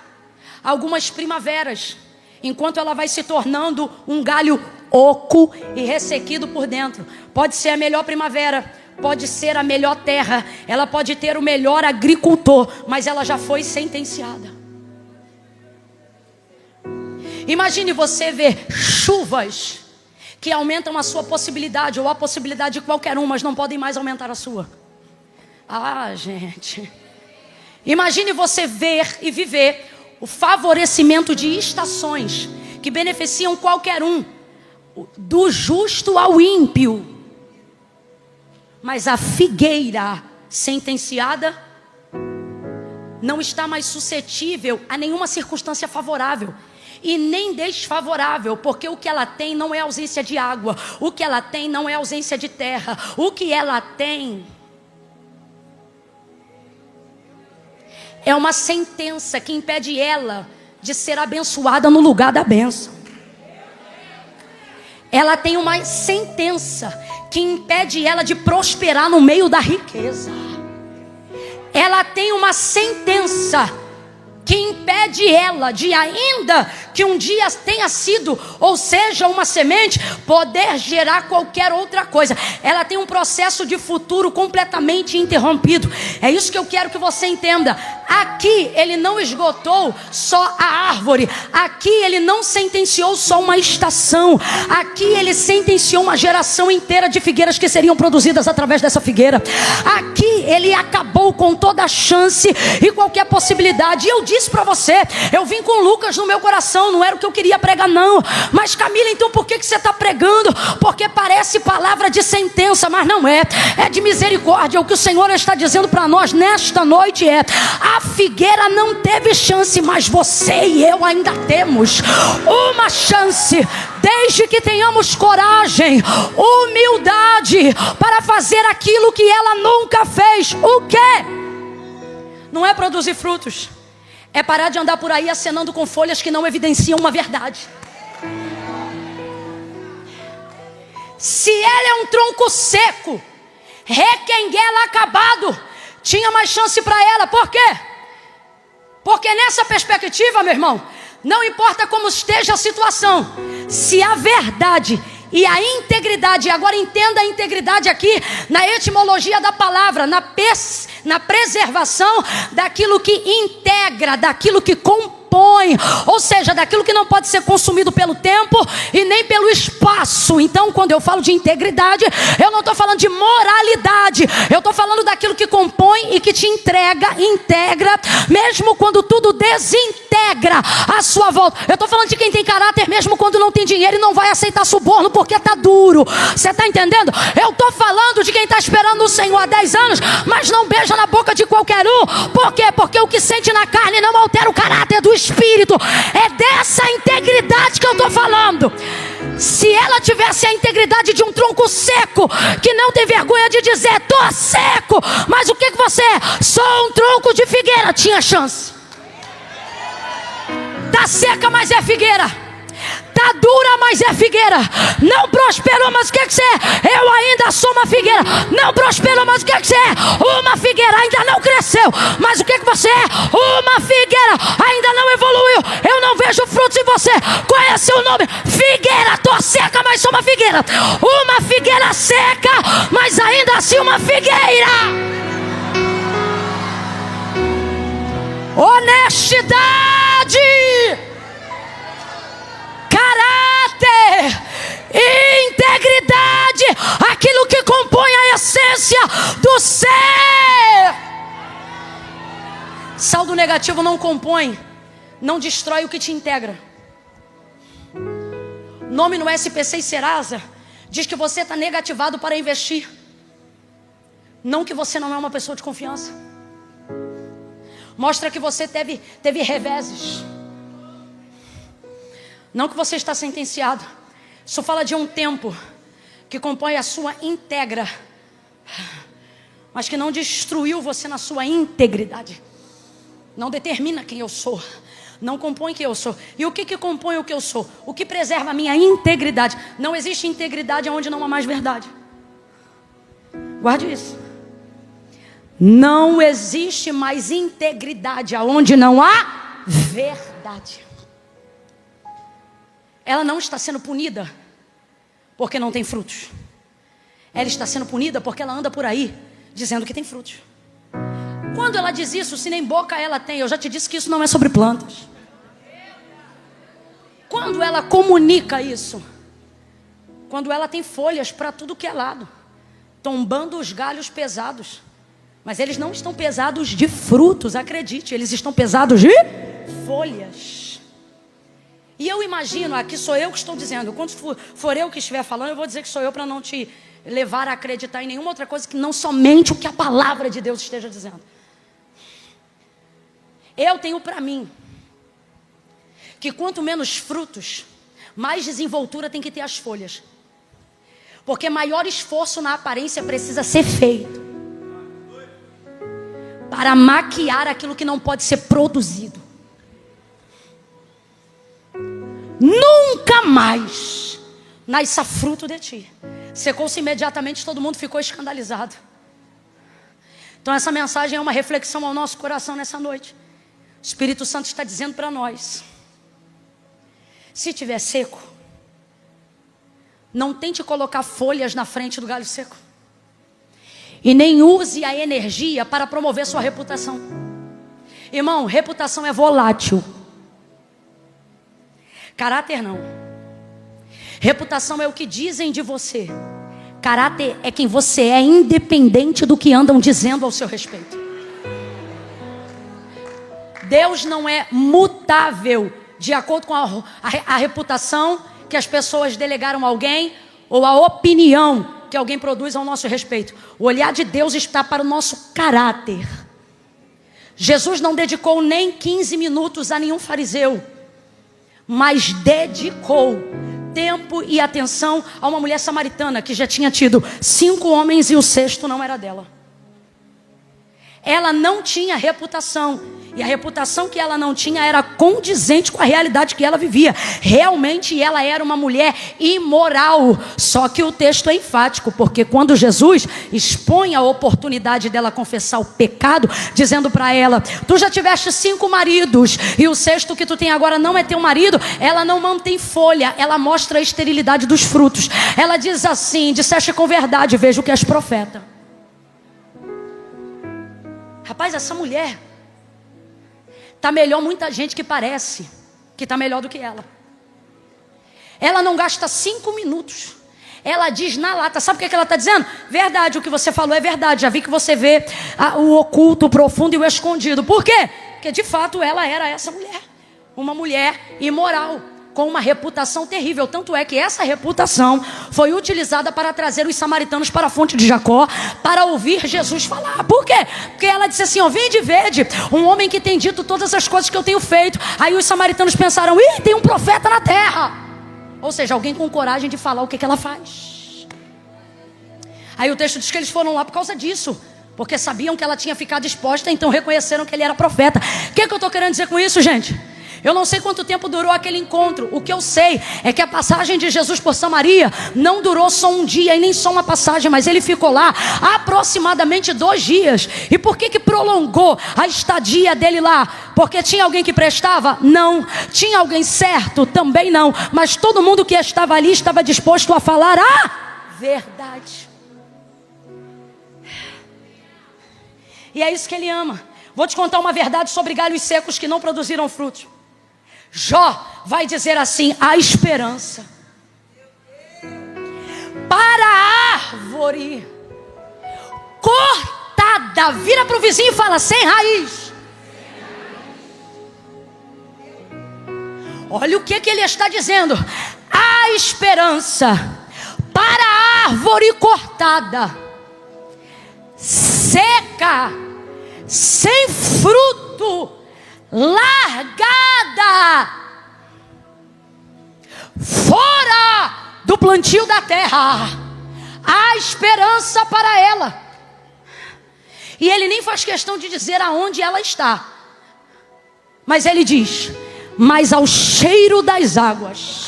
algumas primaveras, enquanto ela vai se tornando um galho oco e ressequido por dentro. Pode ser a melhor primavera, pode ser a melhor terra, ela pode ter o melhor agricultor, mas ela já foi sentenciada. Imagine você ver chuvas que aumentam a sua possibilidade, ou a possibilidade de qualquer um, mas não podem mais aumentar a sua. Ah, gente. Imagine você ver e viver o favorecimento de estações que beneficiam qualquer um, do justo ao ímpio. Mas a figueira sentenciada não está mais suscetível a nenhuma circunstância favorável e nem desfavorável, porque o que ela tem não é ausência de água, o que ela tem não é ausência de terra, o que ela tem é uma sentença que impede ela de ser abençoada no lugar da bênção. Ela tem uma sentença que impede ela de prosperar no meio da riqueza. Ela tem uma sentença que impede ela de, ainda que um dia tenha sido, ou seja, uma semente, poder gerar qualquer outra coisa. Ela tem um processo de futuro completamente interrompido. É isso que eu quero que você entenda. Aqui ele não esgotou só a árvore. Aqui ele não sentenciou só uma estação. Aqui ele sentenciou uma geração inteira de figueiras que seriam produzidas através dessa figueira. Aqui ele acabou com toda a chance e qualquer possibilidade. E eu disse para você, eu vim com Lucas no meu coração, não era o que eu queria pregar não. Mas Camila, então por que você está pregando? Porque parece palavra de sentença, mas não é. É de misericórdia. O que o Senhor está dizendo para nós nesta noite é: a figueira não teve chance, mas você e eu ainda temos uma chance, desde que tenhamos coragem, humildade para fazer aquilo que ela nunca fez. O quê? Não é produzir frutos, é parar de andar por aí acenando com folhas que não evidenciam uma verdade. Se ela é um tronco seco, requenguela acabado, tinha mais chance para ela. Por quê? Porque nessa perspectiva, meu irmão, não importa como esteja a situação, se a verdade e a integridade, agora entenda a integridade aqui na etimologia da palavra, na preservação daquilo que integra, daquilo que compõe, ou seja, daquilo que não pode ser consumido pelo tempo e nem pelo espaço. Então, quando eu falo de integridade, eu não estou falando de moralidade, eu estou falando daquilo que compõe e que te integra, mesmo quando tudo desintegra à sua volta. Eu estou falando de quem tem caráter, mesmo quando não tem dinheiro e não vai aceitar suborno porque está duro. Você está entendendo? Eu estou falando de quem está esperando o Senhor há 10 anos, mas não beija na boca de qualquer um. Por quê? Porque o que sente na carne não altera o caráter do Espírito. É dessa integridade que eu estou falando. Se ela tivesse a integridade de um tronco seco, que não tem vergonha de dizer: tô seco, mas o que você é? Sou um tronco de figueira. Tinha chance. Tá seca, mas é figueira. Tá Tá dura, mas é figueira. Não prosperou, mas o que você é? Eu ainda sou uma figueira. Não prosperou, mas o que você é? Uma figueira. Ainda não cresceu, mas o que você é? Uma figueira. Ainda não evoluiu. Eu não vejo frutos em você. Qual é seu nome? Figueira. Tô seca, mas sou uma figueira. Uma figueira seca, mas ainda assim uma figueira. Honestidade, caráter, integridade, aquilo que compõe a essência do ser. Saldo negativo não compõe, não destrói o que te integra. Nome no SPC e Serasa diz que você está negativado para investir, não que você não é uma pessoa de confiança. Mostra que você teve reveses, não que você está sentenciado. Isso fala de um tempo que compõe a sua íntegra, mas que não destruiu você na sua integridade. Não determina quem eu sou, não compõe quem eu sou. E o que compõe o que eu sou? O que preserva a minha integridade? Não existe integridade onde não há mais verdade. Guarde isso. Não existe mais integridade aonde não há verdade. Ela não está sendo punida porque não tem frutos. Ela está sendo punida porque ela anda por aí dizendo que tem frutos. Quando ela diz isso, se nem boca ela tem, eu já te disse que isso não é sobre plantas. Quando ela comunica isso, quando ela tem folhas para tudo que é lado, tombando os galhos pesados. Mas eles não estão pesados de frutos, acredite, eles estão pesados de folhas. E eu imagino, aqui sou eu que estou dizendo, quando for eu que estiver falando, eu vou dizer que sou eu para não te levar a acreditar em nenhuma outra coisa que não somente o que a palavra de Deus esteja dizendo. Eu tenho para mim que quanto menos frutos, mais desenvoltura tem que ter as folhas. Porque maior esforço na aparência precisa ser feito para maquiar aquilo que não pode ser produzido. Nunca mais nasça fruto de ti. Secou-se imediatamente, todo mundo ficou escandalizado. Então essa mensagem é uma reflexão ao nosso coração nessa noite. O Espírito Santo está dizendo para nós: se tiver seco, não tente colocar folhas na frente do galho seco. E nem use a energia para promover sua reputação. Irmão, reputação é volátil. Caráter não. Reputação é o que dizem de você. Caráter é quem você é, independente do que andam dizendo ao seu respeito. Deus não é mutável de acordo com a reputação que as pessoas delegaram a alguém ou a opinião que alguém produz ao nosso respeito. O olhar de Deus está para o nosso caráter. Jesus não dedicou nem 15 minutos a nenhum fariseu, mas dedicou tempo e atenção a uma mulher samaritana que já tinha tido 5 homens e o 6º não era dela. Ela não tinha reputação. E a reputação que ela não tinha era condizente com a realidade que ela vivia. Realmente ela era uma mulher imoral. Só que o texto é enfático, porque quando Jesus expõe a oportunidade dela confessar o pecado, dizendo para ela: tu já tiveste 5 maridos e o 6º que tu tem agora não é teu marido. Ela não mantém folha, ela mostra a esterilidade dos frutos. Ela diz assim: disseste com verdade, vejo que és profeta. Rapaz, essa mulher está melhor muita gente que parece que está melhor do que ela. Ela não gasta 5 minutos. Ela diz na lata. Sabe o que ela está dizendo? Verdade, o que você falou é verdade. Já vi que você vê o oculto, o profundo e o escondido. Por quê? Porque de fato ela era essa mulher. Uma mulher imoral, com uma reputação terrível. Tanto é que essa reputação foi utilizada para trazer os samaritanos para a fonte de Jacó, para ouvir Jesus falar. Por quê? Porque ela disse assim: ó, vinde e vede um homem que tem dito todas as coisas que eu tenho feito. Aí os samaritanos pensaram: ih, tem um profeta na terra. Ou seja, alguém com coragem de falar o que ela faz. Aí o texto diz que eles foram lá por causa disso, porque sabiam que ela tinha ficado exposta, então reconheceram que ele era profeta. O que eu estou querendo dizer com isso, gente? Eu não sei quanto tempo durou aquele encontro. O que eu sei é que a passagem de Jesus por Samaria não durou só um dia e nem só uma passagem, mas ele ficou lá aproximadamente 2 dias. E por que prolongou a estadia dele lá? Porque tinha alguém que prestava? Não. Tinha alguém certo? Também não. Mas todo mundo que estava ali estava disposto a falar a verdade. E é isso que ele ama. Vou te contar uma verdade sobre galhos secos que não produziram frutos. Jó vai dizer assim: há esperança para a árvore cortada. Vira para o vizinho e fala: sem raiz. Olha o que ele está dizendo: há esperança para a árvore cortada, seca, sem fruto, largada, fora do plantio da terra. Há esperança para ela. E ele nem faz questão de dizer aonde ela está, mas ele diz: mas ao cheiro das águas.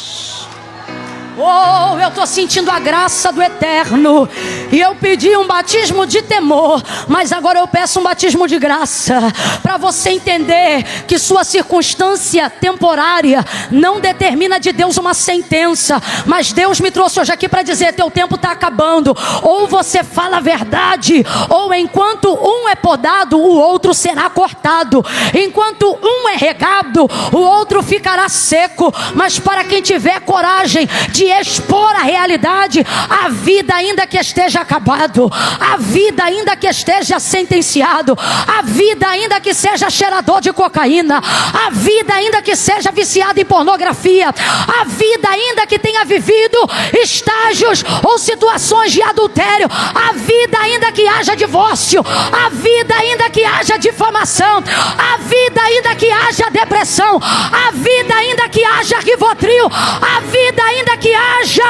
Oh, eu estou sentindo a graça do Eterno. E eu pedi um batismo de temor, mas agora eu peço um batismo de graça, para você entender que sua circunstância temporária não determina de Deus uma sentença. Mas Deus me trouxe hoje aqui para dizer: teu tempo está acabando. Ou você fala a verdade, ou enquanto um é podado, o outro será cortado. Enquanto um é regado, o outro ficará seco. Mas para quem tiver coragem de expor a realidade, a vida ainda que esteja acabado, a vida ainda que esteja sentenciado, a vida ainda que seja cheirador de cocaína, a vida ainda que seja viciado em pornografia, a vida ainda que tenha vivido estágios ou situações de adultério, a vida ainda que haja divórcio, a vida ainda que haja difamação, a vida ainda que haja depressão, a vida ainda que haja rivotril, a vida ainda que haja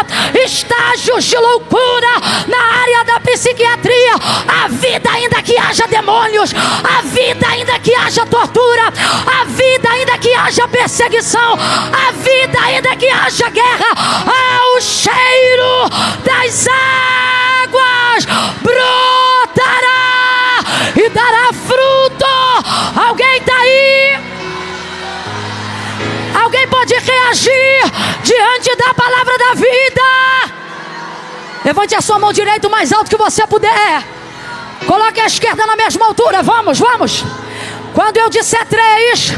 estágios de loucura na área da psiquiatria, a vida ainda que haja demônios, a vida ainda que haja tortura, a vida ainda que haja perseguição, a vida ainda que haja guerra, ao cheiro das águas brotará e dará fruto. Alguém está aí? Alguém pode reagir diante da palavra da vida? Levante a sua mão direita o mais alto que você puder. Coloque a esquerda na mesma altura. Vamos, vamos. Quando eu disser 3,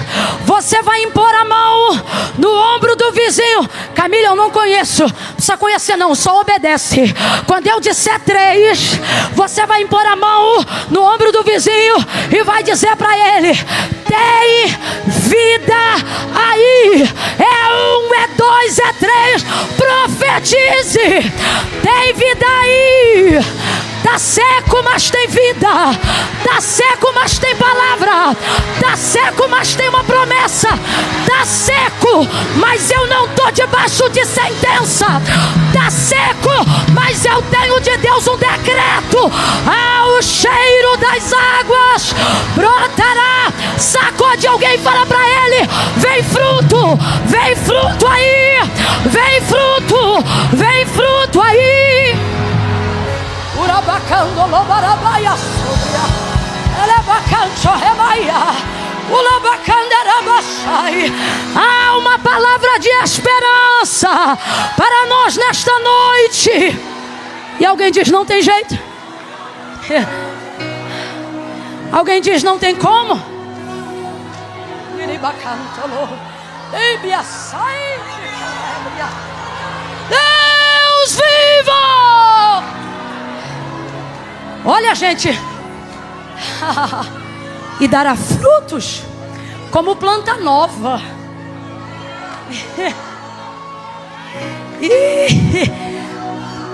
você vai impor a mão no ombro do vizinho. Camila, eu não conheço. Não precisa conhecer não, só obedece. Quando eu disser 3, você vai impor a mão no ombro do vizinho e vai dizer para ele: tem vida aí. É 1, é 2, é 3. Profetize. Tem vida aí. Tá seco, mas tem vida. Tá seco, mas tem palavra. Tá seco, mas tem uma promessa. Tá seco, mas eu não tô debaixo de sentença. Tá seco, mas eu tenho de Deus um decreto. Ao cheiro das águas brotará. Sacode alguém e fala pra ele: vem fruto aí. Vem fruto aí. Urabacando lobarabaia sobria, elebacancho rebaia, ulabacandarabachai. Há uma palavra de esperança para nós nesta noite. E alguém diz: não tem jeito. Alguém diz: não tem como. Deus vivo! Olha, gente, e dará frutos como planta nova.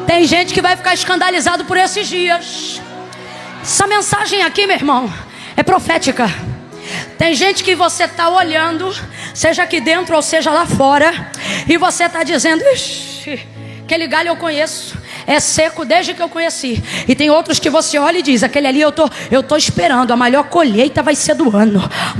Tem gente que vai ficar escandalizado por esses dias. Essa mensagem aqui, meu irmão, é profética. Tem gente que você está olhando, seja aqui dentro ou seja lá fora, e você está dizendo: ixi, aquele galho eu conheço. é seco desde que eu conheci. E tem outros que você olha e diz: aquele ali eu tô esperando, a maior colheita vai ser do ano. A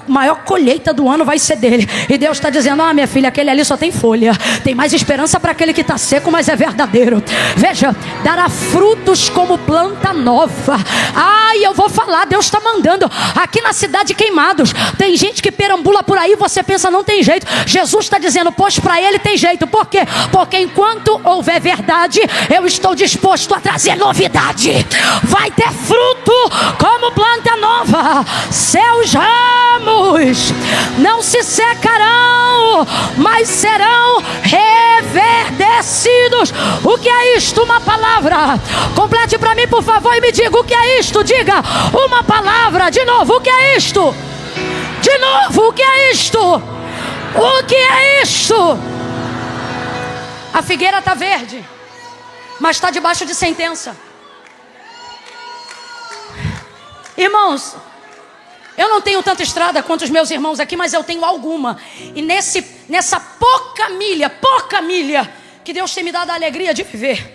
maior colheita do ano vai ser dele. E Deus está dizendo: ah, minha filha, aquele ali só tem folha. Tem mais esperança para aquele que está seco, mas é verdadeiro. Veja, dará frutos como planta nova. Ai, eu vou falar, Deus está mandando. Aqui na cidade de Queimados, tem gente que perambula por aí, você pensa, não tem jeito. Jesus está dizendo: pois para ele tem jeito. Por quê? Porque enquanto houver verdade, eu estou disposto a trazer novidade. Vai ter fruto como planta nova. Seus ramos não se secarão, mas serão reverdecidos. O que é isto? Uma palavra. Complete para mim, por favor, e me diga o que é isto. Diga uma palavra. De novo, o que é isto? De novo, o que é isto? O que é isto? A figueira está verde, mas está debaixo de sentença. Irmãos, eu não tenho tanta estrada quanto os meus irmãos aqui, mas eu tenho alguma. E nessa pouca milha que Deus tem me dado a alegria de viver,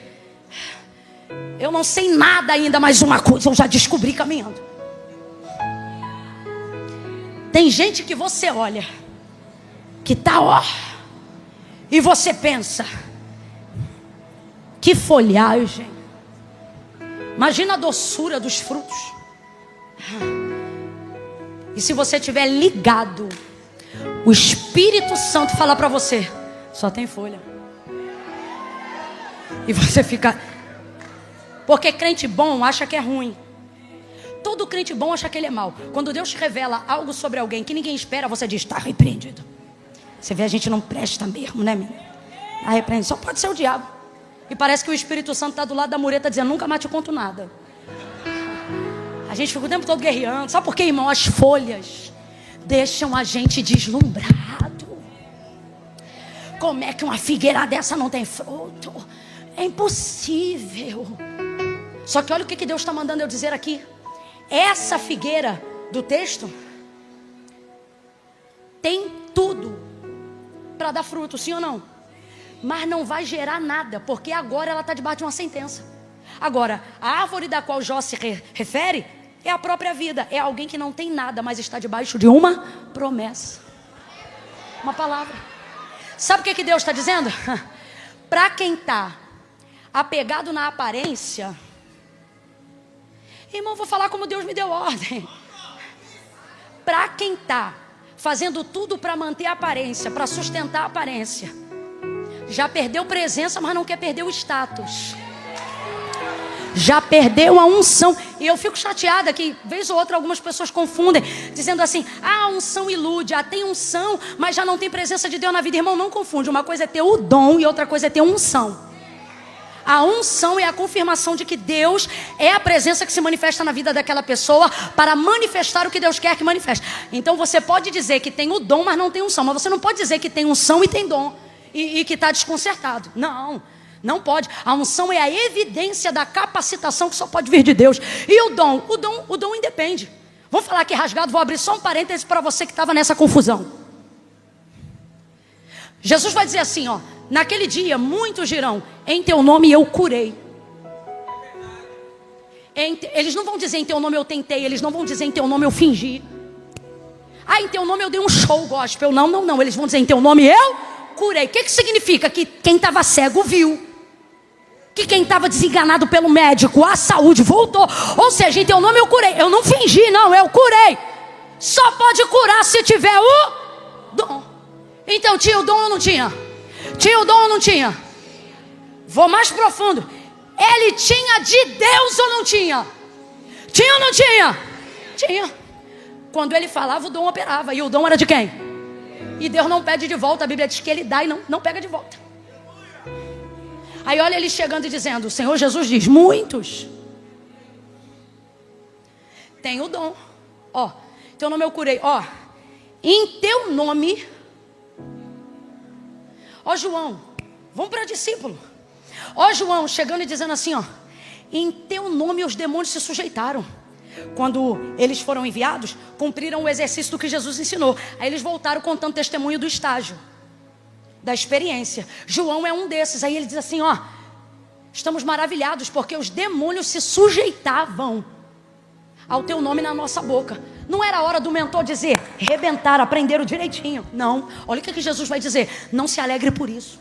eu não sei nada ainda, mas uma coisa eu já descobri caminhando. Tem gente que você olha, que tá ó, e você pensa: que folhagem. Imagina a doçura dos frutos. E se você estiver ligado, o Espírito Santo falar para você: só tem folha. E você fica... Porque crente bom acha que é ruim. Todo crente bom acha que ele é mau. Quando Deus te revela algo sobre alguém que ninguém espera, você diz: está repreendido. Você vê, a gente não presta mesmo, né, menino? Está repreendido. Só pode ser o diabo. E parece que o Espírito Santo está do lado da mureta dizendo: nunca mais te conto nada. A gente fica o tempo todo guerreando. Sabe por quê, irmão? As folhas deixam a gente deslumbrado. Como é que uma figueira dessa não tem fruto? É impossível. Só que olha o que Deus está mandando eu dizer aqui. Essa figueira do texto tem tudo para dar fruto, sim ou não? Mas não vai gerar nada, porque agora ela está debaixo de uma sentença. Agora, a árvore da qual Jó se refere é a própria vida. É alguém que não tem nada, mas está debaixo de uma promessa. Uma palavra. Sabe o que Deus está dizendo? Para quem está apegado na aparência, irmão, vou falar como Deus me deu ordem. Para quem está fazendo tudo para manter a aparência, para sustentar a aparência, já perdeu presença, mas não quer perder o status. Já perdeu a unção. E eu fico chateada que, vez ou outra, algumas pessoas confundem, dizendo assim: ah, a unção ilude. Ah, tem unção, mas já não tem presença de Deus na vida. Irmão, não confunde. Uma coisa é ter o dom e outra coisa é ter unção. A unção é a confirmação de que Deus é a presença que se manifesta na vida daquela pessoa para manifestar o que Deus quer que manifeste. Então você pode dizer que tem o dom, mas não tem unção. Mas você não pode dizer que tem unção e tem dom e que está desconcertado. Não. Não pode. A unção é a evidência da capacitação que só pode vir de Deus. E o dom? O dom independe. Vamos falar aqui rasgado, vou abrir só um parêntese para você que estava nessa confusão. Jesus vai dizer assim, ó: naquele dia muitos dirão: em teu nome eu curei. Eles não vão dizer: em teu nome eu tentei. Eles não vão dizer: em teu nome eu fingi. Ah, em teu nome eu dei um show gospel. Não. Eles vão dizer: em teu nome eu curei. O que significa? Que quem estava cego viu. Que quem estava desenganado pelo médico, a saúde voltou. Ou seja, em teu nome eu curei. Eu não fingi, não, eu curei. Só pode curar se tiver o dom. Então, tinha o dom ou não tinha? Tinha o dom ou não tinha? Vou mais profundo. Ele tinha de Deus ou não tinha? Tinha ou não tinha? Tinha. Quando ele falava, o dom operava. E o dom era de quem? E Deus não pede de volta. A Bíblia diz que ele dá e não pega de volta. Aí olha ele chegando e dizendo: o Senhor Jesus diz: muitos têm o dom. Ó, teu nome eu curei. Ó, em teu nome. Ó João, vamos para discípulo. Ó João, chegando e dizendo assim, ó: em teu nome os demônios se sujeitaram. Quando eles foram enviados, cumpriram o exercício do que Jesus ensinou. Aí eles voltaram contando testemunho do estágio, da experiência. João é um desses. Aí ele diz assim, ó: Estamos maravilhados porque os demônios se sujeitavam ao teu nome na nossa boca. Não era a hora do mentor dizer, rebentar, aprenderam direitinho. Não, olha o que Jesus vai dizer. Não se alegre por isso.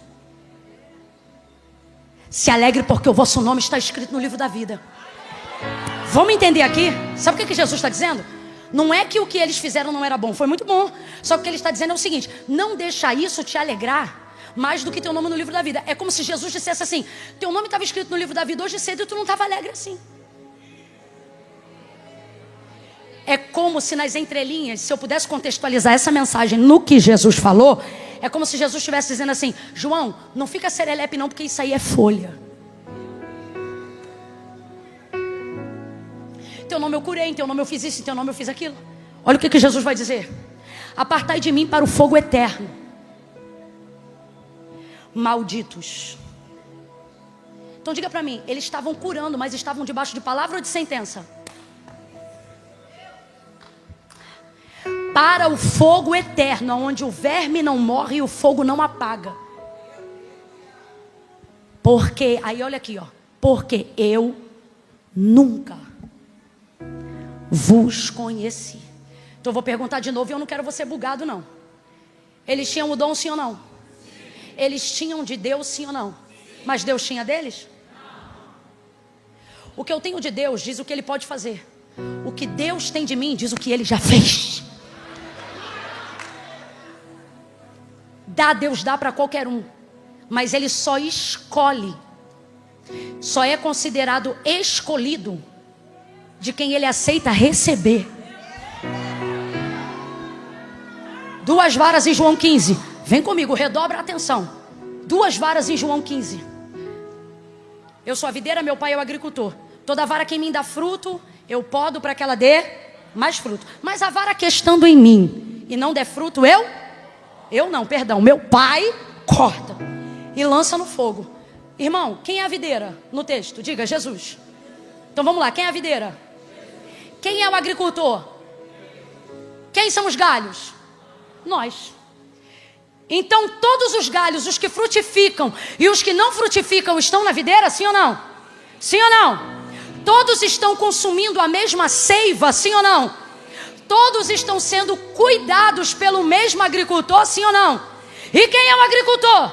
Se alegre porque o vosso nome está escrito no livro da vida. Vamos entender aqui? Sabe o que Jesus está dizendo? Não é que o que eles fizeram não era bom, foi muito bom. Só que o que ele está dizendo é o seguinte: não deixa isso te alegrar mais do que teu nome no livro da vida. É como se Jesus dissesse assim: teu nome estava escrito no livro da vida hoje cedo e tu não estava alegre assim. É como se nas entrelinhas, se eu pudesse contextualizar essa mensagem no que Jesus falou, é como se Jesus estivesse dizendo assim: João, não fica serelepe não, porque isso aí é folha. Teu nome eu curei, em teu nome eu fiz isso, em teu nome eu fiz aquilo. Olha o que Jesus vai dizer: apartai de mim para o fogo eterno, malditos. Então diga para mim, eles estavam curando, mas estavam debaixo de palavra ou de sentença? Para o fogo eterno, onde o verme não morre e o fogo não apaga. Porque, aí olha aqui, ó, porque eu nunca vos conheci. Então eu vou perguntar de novo e eu não quero você bugado não. Eles tinham o dom, sim ou não? Eles tinham de Deus, sim ou não? Mas Deus tinha deles? O que eu tenho de Deus diz o que Ele pode fazer. O que Deus tem de mim diz o que Ele já fez. Deus dá para qualquer um, mas Ele só escolhe, só é considerado escolhido de quem Ele aceita receber. 2 varas em João 15. Vem comigo, redobra a atenção. 2 varas em João 15. Eu sou a videira, meu pai é o agricultor. Toda vara que em mim dá fruto, eu podo para que ela dê mais fruto. Mas a vara que estando em mim e não der fruto, meu pai corta e lança no fogo. Irmão, quem é a videira no texto? Diga, Jesus. Então vamos lá, quem é a videira? Quem é o agricultor? Quem são os galhos? Nós. Então todos os galhos, os que frutificam e os que não frutificam, estão na videira, sim ou não? Sim ou não? Todos estão consumindo a mesma seiva, sim ou não? Todos estão sendo cuidados pelo mesmo agricultor, sim ou não? E quem é o agricultor?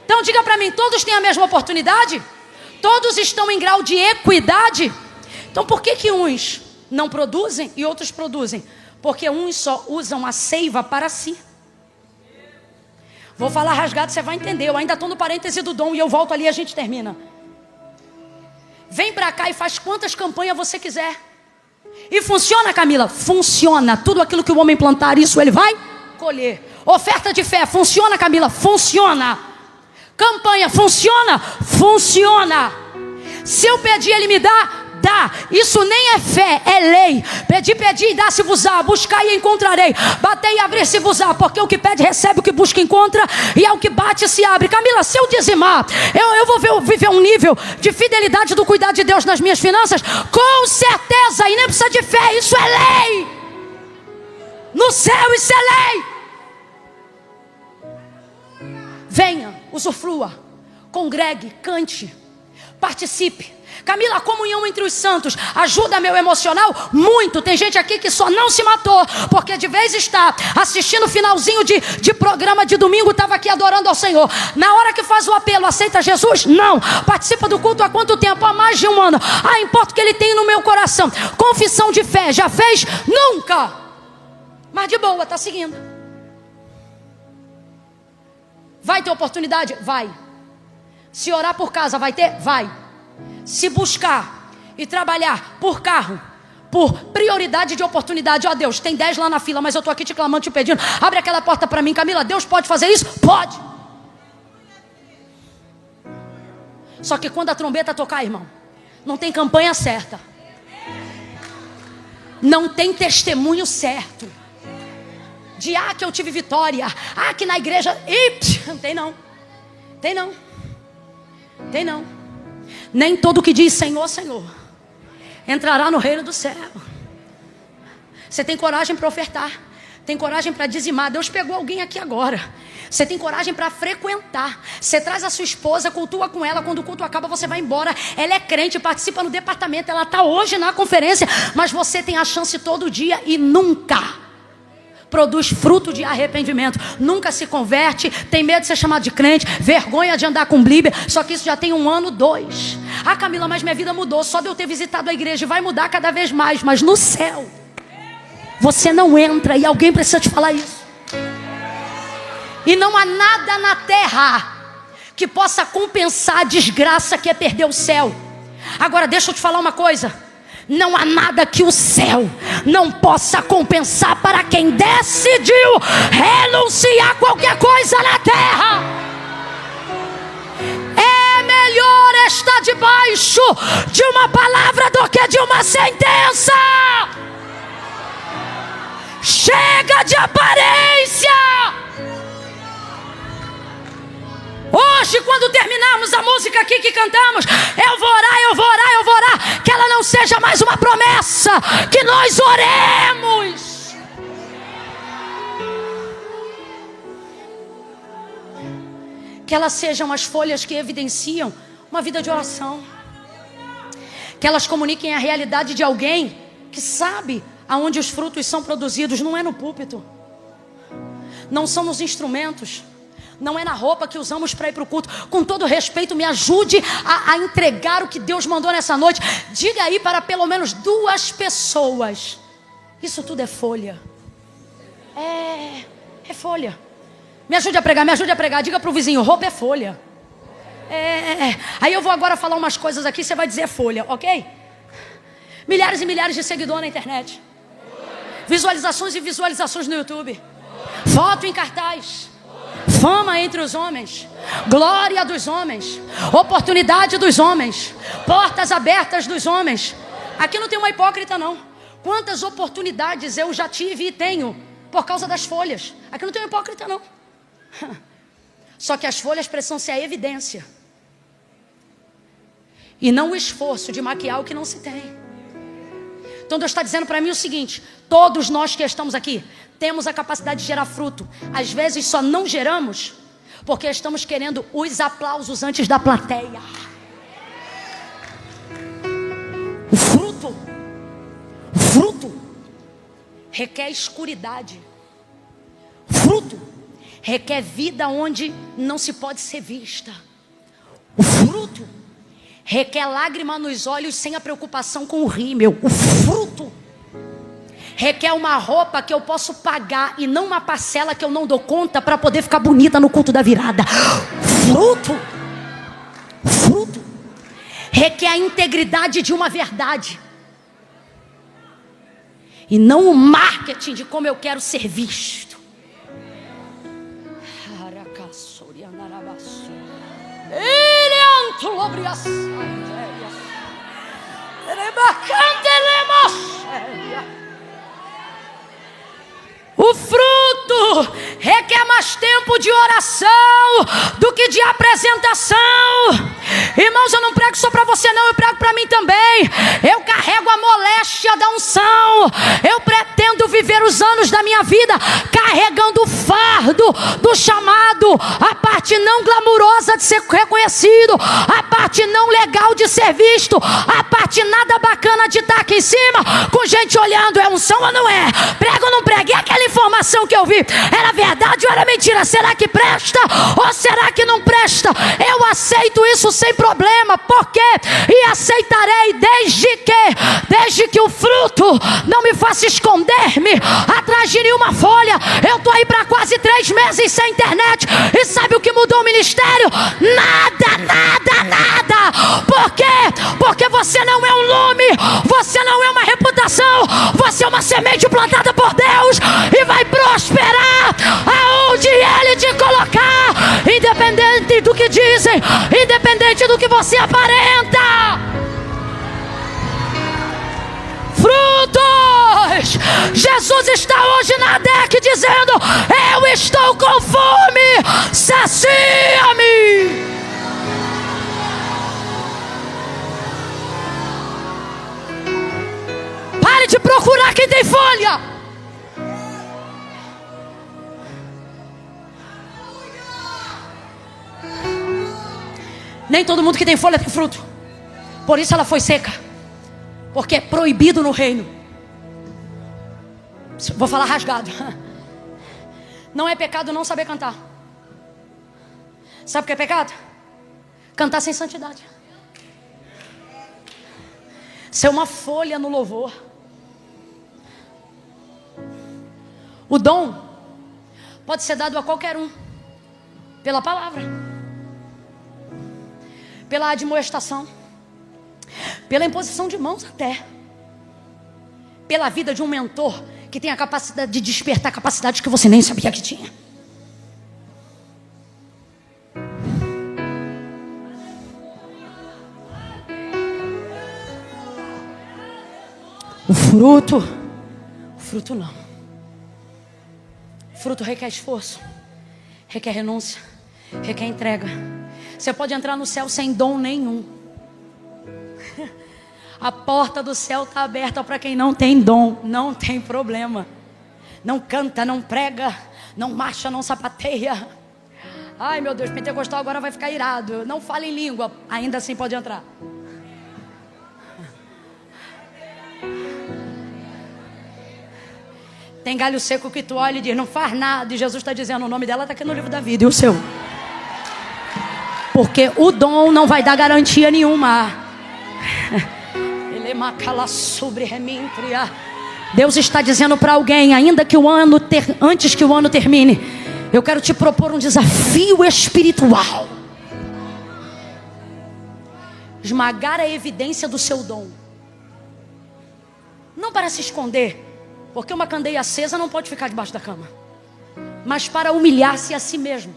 Então diga para mim, todos têm a mesma oportunidade? Todos estão em grau de equidade? Então por que uns não produzem e outros produzem? Porque uns só usam a seiva para si. Vou falar rasgado, você vai entender. Eu ainda estou no parêntese do dom e eu volto ali e a gente termina. Vem para cá e faz quantas campanhas você quiser. E funciona, Camila? Funciona. Tudo aquilo que o homem plantar, isso ele vai colher. Oferta de fé, funciona, Camila? Funciona. Campanha, funciona? Funciona. Se eu pedir, ele me dá? Dá. Isso nem é fé, é lei. Pedi e dá-se-vos-á. Buscar e encontrarei. Bater e abrir-se-vos-á. Porque o que pede recebe, o que busca encontra, e ao que bate se abre. Camila, se eu dizimar, eu vou viver um nível de fidelidade do cuidado de Deus nas minhas finanças? Com certeza. E nem precisa de fé, isso é lei. No céu isso é lei. Venha, usufrua, congregue, cante, participe. Camila, a comunhão entre os santos ajuda meu emocional? Muito. Tem gente aqui que só não se matou porque de vez está assistindo o finalzinho de programa de domingo, estava aqui adorando ao Senhor. Na hora que faz o apelo, aceita Jesus? Não. Participa do culto há quanto tempo? Há mais de um ano. Importa o que ele tem no meu coração. Confissão de fé, já fez? Nunca. Mas de boa, está seguindo. Vai ter oportunidade? Vai. Se orar por casa, vai ter? Vai. Se buscar e trabalhar por carro, por prioridade de oportunidade, ó Deus, tem 10 lá na fila, mas eu estou aqui te clamando, te pedindo, abre aquela porta para mim, Camila, Deus pode fazer isso? Pode. Só que quando a trombeta tocar, irmão, não tem campanha certa, não tem testemunho certo, de que eu tive vitória, que na igreja, não tem não, tem não, tem não. Nem todo que diz Senhor, Senhor entrará no reino do céu. Você tem coragem para ofertar, tem coragem para dizimar. Deus pegou alguém aqui agora. Você tem coragem para frequentar. Você traz a sua esposa, cultua com ela. Quando o culto acaba, você vai embora. Ela é crente, participa no departamento. Ela está hoje na conferência. Mas você tem a chance todo dia e nunca produz fruto de arrependimento. Nunca se converte. Tem medo de ser chamado de crente. Vergonha de andar com Bíblia. Só que isso já tem 1 ano, 2. Ah, Camila, mas minha vida mudou. Só de eu ter visitado a igreja. Vai mudar cada vez mais. Mas no céu você não entra. E alguém precisa te falar isso. E não há nada na terra que possa compensar a desgraça que é perder o céu. Agora deixa eu te falar uma coisa. Não há nada que o céu não possa compensar para quem decidiu renunciar a qualquer coisa na terra. É melhor estar debaixo de uma palavra do que de uma sentença. Chega de aparência. Hoje, quando terminarmos a música aqui que cantamos, eu vou orar, eu vou orar, eu vou orar, que ela não seja mais uma promessa, que nós oremos. Que elas sejam as folhas que evidenciam uma vida de oração. Que elas comuniquem a realidade de alguém que sabe aonde os frutos são produzidos. Não é no púlpito, não são nos instrumentos, não é na roupa que usamos para ir para o culto. Com todo respeito, me ajude a entregar o que Deus mandou nessa noite. Diga aí para pelo menos 2 pessoas: isso tudo é folha. É folha. Me ajude a pregar, me ajude a pregar. Diga para o vizinho: roupa é folha. Aí eu vou agora falar umas coisas aqui, você vai dizer folha, ok? Milhares e milhares de seguidores na internet, visualizações e visualizações no YouTube, foto em cartaz, fama entre os homens, glória dos homens, oportunidade dos homens, portas abertas dos homens. Aqui não tem uma hipócrita não. Quantas oportunidades eu já tive e tenho por causa das folhas. Aqui não tem uma hipócrita não. Só que as folhas precisam ser a evidência e não o esforço de maquiar o que não se tem. Então Deus está dizendo para mim o seguinte: todos nós que estamos aqui temos a capacidade de gerar fruto. Às vezes só não geramos porque estamos querendo os aplausos antes da plateia. O fruto requer escuridade. O fruto requer vida onde não se pode ser vista. O fruto requer lágrima nos olhos sem a preocupação com o rímel. O fruto requer uma roupa que eu posso pagar e não uma parcela que eu não dou conta para poder ficar bonita no culto da virada. Fruto requer a integridade de uma verdade e não o marketing de como eu quero ser visto. O fruto requer mais tempo de oração do que de apresentação. Irmãos, eu não prego só para você não, eu prego para mim também. Eu carrego a moléstia da unção. Eu pretendo viver os anos da minha vida carregando o fardo do chamado, a parte não glamurosa de ser reconhecido, a parte não legal de ser visto, a parte nada bacana de estar aqui em cima com gente olhando. É unção ou não é? Prego ou não prego? E aquela informação que eu vi, era verdade ou era mentira? Será que presta ou será que não presta? Eu aceito isso sem problema. Por quê? E aceitarei desde que o fruto não me faça esconder-me atrás de nenhuma folha. Eu estou aí para quase 3 meses sem internet. E sabe o que mudou o ministério? Nada. Por quê? Porque você não é um lume, você não é uma reputação, você é uma semente plantada por Deus e vai prosperar aonde Ele te colocar, independente do que dizem, independente do que você aparenta. Frutos! Jesus está hoje na DEC dizendo: eu estou com fome, sacia-me. Pare de procurar quem tem folha. Nem todo mundo que tem folha tem fruto. Por isso ela foi seca. Porque é proibido no reino. Vou falar rasgado. Não é pecado não saber cantar. Sabe o que é pecado? Cantar sem santidade. Ser uma folha no louvor. O dom pode ser dado a qualquer um. Pela palavra, pela admoestação, pela imposição de mãos até, pela vida de um mentor que tem a capacidade de despertar capacidades que você nem sabia que tinha. O fruto não. O fruto requer esforço, requer renúncia, requer entrega. Você pode entrar no céu sem dom nenhum. A porta do céu está aberta para quem não tem dom. Não tem problema. Não canta, não prega, não marcha, não sapateia. Ai meu Deus, pentecostal agora vai ficar irado. Não fala em língua, ainda assim pode entrar. Tem galho seco que tu olha e diz, não faz nada. E Jesus está dizendo, o nome dela está aqui no livro da vida. E o seu? Porque o dom não vai dar garantia nenhuma. Deus está dizendo para alguém, ainda que antes que o ano termine, eu quero te propor um desafio espiritual. Esmagar a evidência do seu dom. Não para se esconder, porque uma candeia acesa não pode ficar debaixo da cama, mas para humilhar-se a si mesmo.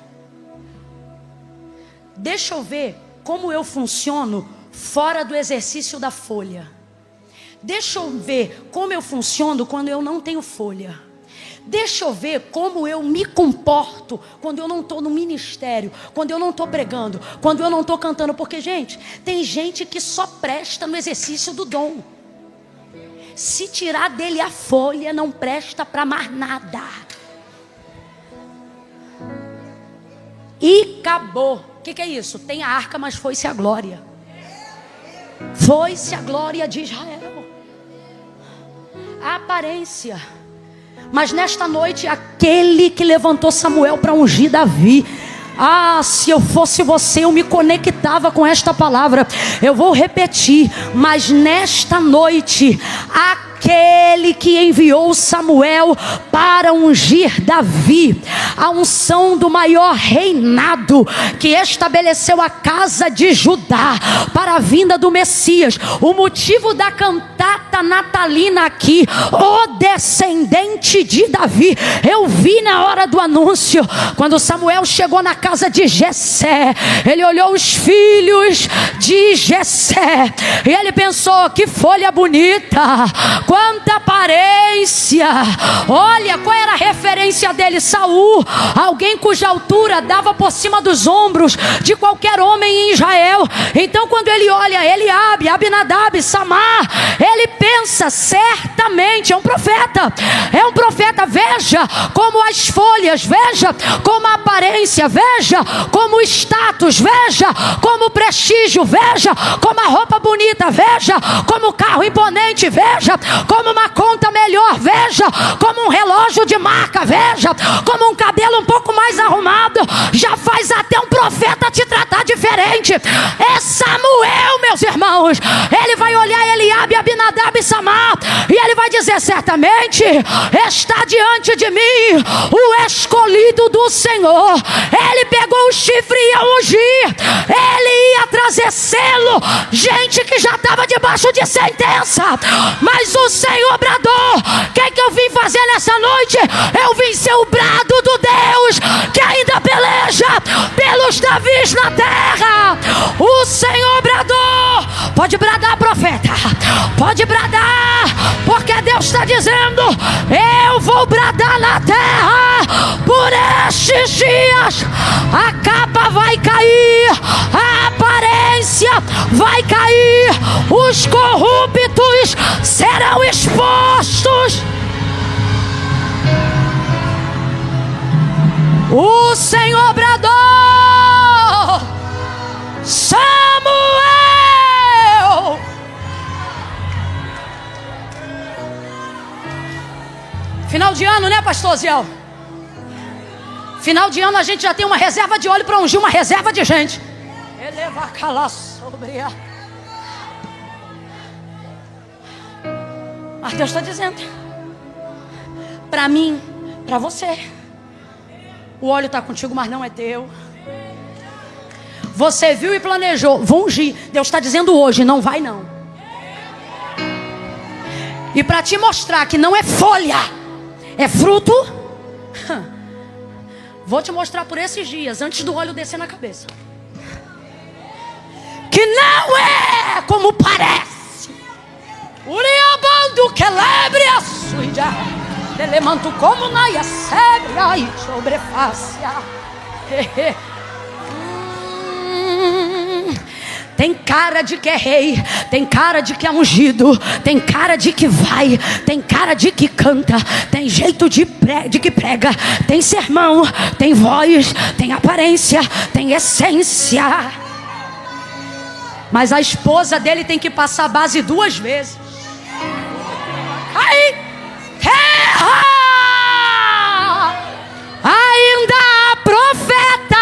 Deixa eu ver como eu funciono fora do exercício da folha. Deixa eu ver como eu funciono quando eu não tenho folha. Deixa eu ver como eu me comporto quando eu não estou no ministério, quando eu não estou pregando, quando eu não estou cantando. Porque, gente, tem gente que só presta no exercício do dom. Se tirar dele a folha, não presta para mais nada. E acabou. O que é isso? Tem a arca, mas foi-se a glória. Foi-se a glória de Israel. A aparência. Mas nesta noite, aquele que levantou Samuel para ungir Davi. Ah, se eu fosse você, eu me conectava com esta palavra. Eu vou repetir. Mas nesta noite, aquele que enviou Samuel para ungir Davi, a unção do maior reinado que estabeleceu a casa de Judá para a vinda do Messias. O motivo da cantata natalina aqui, o descendente de Davi. Eu vi na hora do anúncio, quando Samuel chegou na casa de Jessé, ele olhou os filhos de Jessé e ele pensou, que folha bonita, quanta aparência. Olha, qual era a referência dele? Saul, alguém cuja altura dava por cima dos ombros de qualquer homem em Israel. Então quando ele olha Eliabe, Abinadab, Samar, ele pensa, certamente é um profeta. É um profeta. Veja como as folhas, veja como a aparência, veja como o status, veja como o prestígio, veja como a roupa bonita, veja como o carro imponente, veja como uma conta melhor, veja como um relógio de marca, veja como um cabelo um pouco mais arrumado, já faz até um profeta te tratar diferente. É Samuel, meus irmãos. Ele vai olhar Eliabe, Abinadab e Samar e ele vai dizer, certamente está diante de mim o escolhido do Senhor. Ele pegou o chifre e ia ungir, ele ia trazer selo, gente que já estava debaixo de sentença, mas o Senhor bradou. O que eu vim fazer nessa noite? Eu vim ser o brado do Deus que ainda peleja pelos Davis na terra. O Senhor bradou. Pode bradar, profeta, pode bradar, porque Deus está dizendo, eu vou bradar na terra por estes dias. A capa vai cair, a aparência vai cair, os corruptos serão expostos. O Senhor bradou, Final de ano, né, pastor Ziel? Final de ano a gente já tem uma reserva de óleo para ungir uma reserva de gente. Eleva cala sobre a... Mas Deus está dizendo, para mim, para você, o óleo está contigo, mas não é teu. Você viu e planejou, vou ungir. Deus está dizendo hoje, não vai não. E para te mostrar que não é folha, é fruto, vou te mostrar por esses dias, antes do óleo descer na cabeça, que não é como parece. Uriabando que lebre a suja, elemanto como na sebra e sobrefácia. Tem cara de que é rei, tem cara de que é ungido, tem cara de que vai, tem cara de que canta, tem jeito de que prega, tem sermão, tem voz, tem aparência, tem essência. Mas a esposa dele tem que passar a base 2 vezes. Aí, ainda há profeta,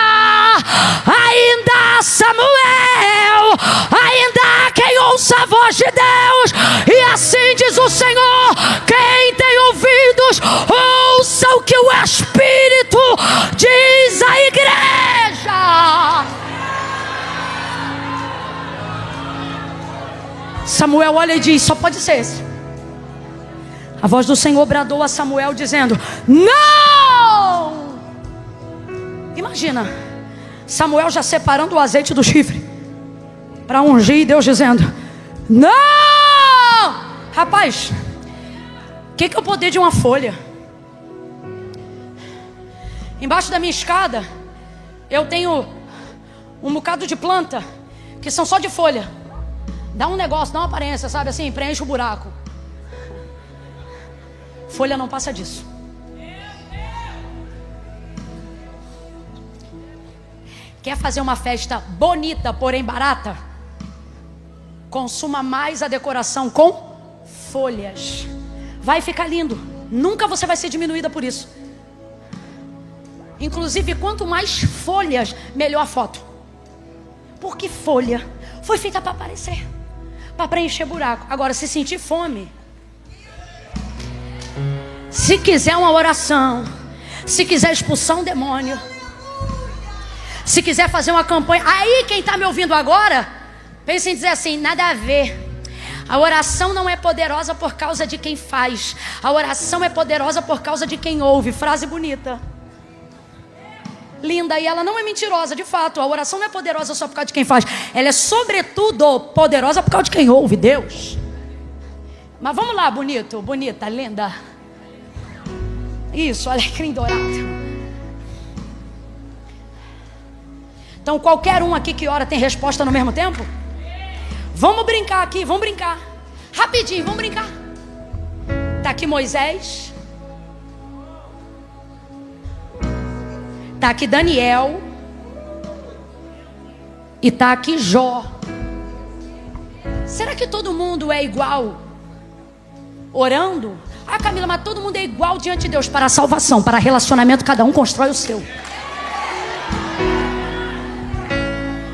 ainda há Samuel, ainda há quem ouça a voz de Deus. E assim diz o Senhor: quem tem ouvidos, ouça o que o Espírito diz à igreja. Samuel olha e diz: só pode ser esse. A voz do Senhor bradou a Samuel dizendo: não! Imagina Samuel já separando o azeite do chifre para ungir, e Deus dizendo: não! Rapaz, o que é o poder de uma folha? Embaixo da minha escada eu tenho um bocado de planta que são só de folha. Dá um negócio, dá uma aparência, sabe assim, preenche o buraco. Folha não passa disso. Quer fazer uma festa bonita, porém barata? Consuma mais a decoração com folhas. Vai ficar lindo. Nunca você vai ser diminuída por isso. Inclusive, quanto mais folhas, melhor a foto. Porque folha foi feita para aparecer, para preencher buraco. Agora, se sentir fome, se quiser uma oração, se quiser expulsar um demônio, se quiser fazer uma campanha, aí quem está me ouvindo agora, pense em dizer assim: nada a ver. A oração não é poderosa por causa de quem faz, a oração é poderosa por causa de quem ouve. Frase bonita, linda, e ela não é mentirosa. De fato, a oração não é poderosa só por causa de quem faz, ela é sobretudo poderosa por causa de quem ouve, Deus. Mas vamos lá, bonito, bonita, linda. Isso, alecrim dourado. Então qualquer um aqui que ora tem resposta no mesmo tempo? Vamos brincar aqui, vamos brincar. Rapidinho, vamos brincar. Está aqui Moisés. Está aqui Daniel. E está aqui Jó. Será que todo mundo é igual orando? Ah, Camila, mas todo mundo é igual diante de Deus. Para a salvação, para relacionamento, cada um constrói o seu.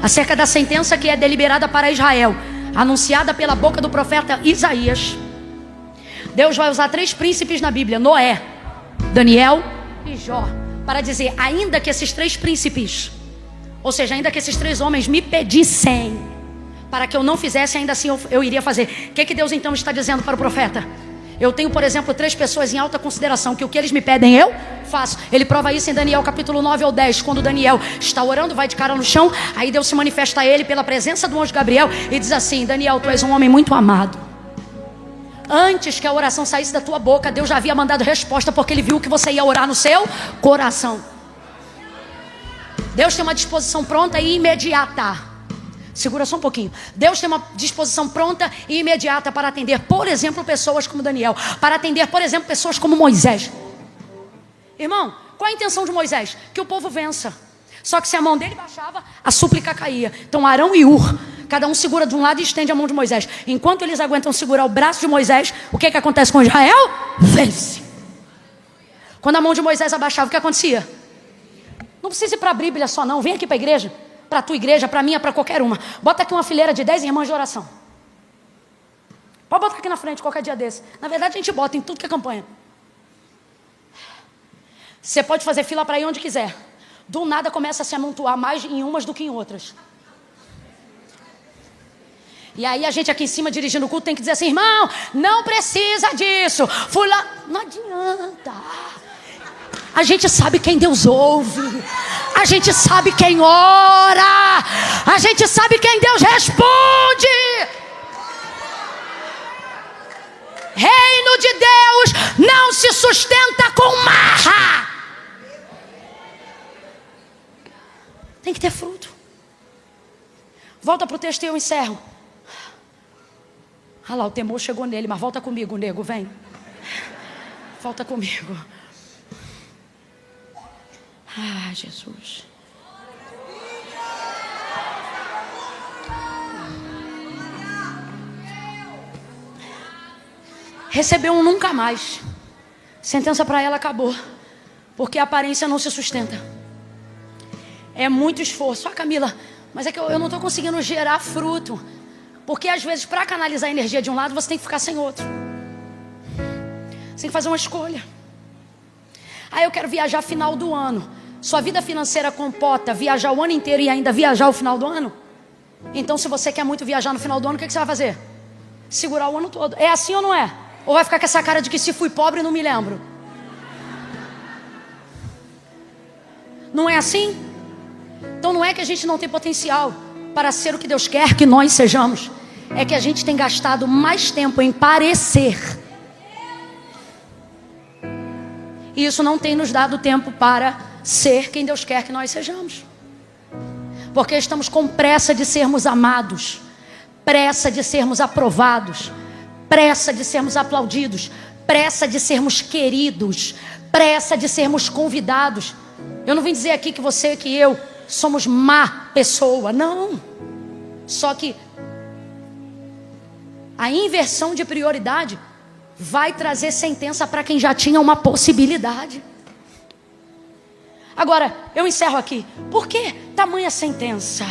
Acerca da sentença que é deliberada para Israel, anunciada pela boca do profeta Isaías, Deus vai usar 3 príncipes na Bíblia: Noé, Daniel e Jó, para dizer: ainda que esses 3 príncipes, ou seja, ainda que esses 3 homens me pedissem para que eu não fizesse, ainda assim eu iria fazer. O que Deus então está dizendo para o profeta? Eu tenho, por exemplo, 3 pessoas em alta consideração, que o que eles me pedem eu faço. Ele prova isso em Daniel capítulo 9 ao 10. Quando Daniel está orando, vai de cara no chão, aí Deus se manifesta a ele pela presença do anjo Gabriel e diz assim: Daniel, tu és um homem muito amado. Antes que a oração saísse da tua boca, Deus já havia mandado resposta, porque Ele viu que você ia orar no seu coração. Deus tem uma disposição pronta e imediata. Segura só um pouquinho. Deus tem uma disposição pronta e imediata para atender, por exemplo, pessoas como Daniel, para atender, por exemplo, pessoas como Moisés. Irmão, qual a intenção de Moisés? Que o povo vença. Só que se a mão dele baixava, a súplica caía. Então Arão e Ur, cada um segura de um lado e estende a mão de Moisés. Enquanto eles aguentam segurar o braço de Moisés, o que acontece com Israel? Vence. Quando a mão de Moisés abaixava, o que acontecia? Não precisa ir para a Bíblia só não, vem aqui para a igreja, para a tua igreja, para a minha, para qualquer uma. Bota aqui uma fileira de 10 irmãs de oração. Pode botar aqui na frente qualquer dia desse. Na verdade a gente bota em tudo que é campanha. Você pode fazer fila para ir onde quiser. Do nada começa a se amontoar mais em umas do que em outras. E aí a gente aqui em cima dirigindo o culto tem que dizer assim: irmão, não precisa disso. Fui lá. Não adianta. A gente sabe quem Deus ouve. A gente sabe quem ora. A gente sabe quem Deus responde. Reino de Deus não se sustenta com marra. Tem que ter fruto. Volta para o texto e eu encerro. Ah lá, o temor chegou nele, mas volta comigo, nego, vem. Volta comigo. Ah, Jesus. Recebeu um nunca mais. Sentença para ela acabou. Porque a aparência não se sustenta. É muito esforço. Ah, Camila, mas é que eu não estou conseguindo gerar fruto. Porque às vezes para canalizar a energia de um lado você tem que ficar sem outro. Você tem que fazer uma escolha. Ah, eu quero viajar final do ano. Sua vida financeira comporta viajar o ano inteiro e ainda viajar o final do ano? Então se você quer muito viajar no final do ano, o que você vai fazer? Segurar o ano todo. É assim ou não é? Ou vai ficar com essa cara de que se fui pobre não me lembro? Não é assim? Então não é que a gente não tem potencial para ser o que Deus quer que nós sejamos. É que a gente tem gastado mais tempo em parecer. E isso não tem nos dado tempo para ser quem Deus quer que nós sejamos. Porque estamos com pressa de sermos amados, pressa de sermos aprovados, pressa de sermos aplaudidos, pressa de sermos queridos, pressa de sermos convidados. Eu não vim dizer aqui que você, que eu somos má pessoa, não. Só que a inversão de prioridade vai trazer sentença para quem já tinha uma possibilidade. Agora, eu encerro aqui. Por que tamanha sentença?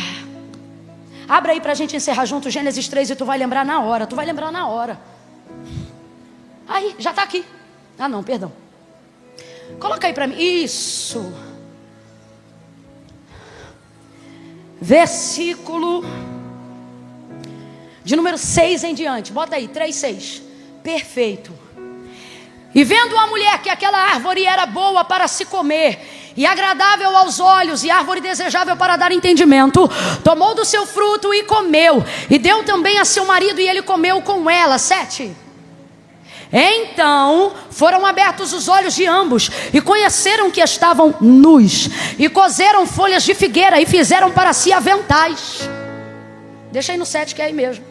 Abra aí para a gente encerrar junto Gênesis 3 e tu vai lembrar na hora. Tu vai lembrar na hora. Aí, já está aqui. Ah não, perdão. Coloca aí para mim. Isso. Versículo de número 6 em diante. Bota aí, 3:6. Perfeito. E vendo a mulher que aquela árvore era boa para se comer, e agradável aos olhos, e árvore desejável para dar entendimento, tomou do seu fruto e comeu, e deu também a seu marido, e ele comeu com ela. 7. Então foram abertos os olhos de ambos, e conheceram que estavam nus, e coseram folhas de figueira, e fizeram para si aventais. Deixa aí no 7 que é aí mesmo.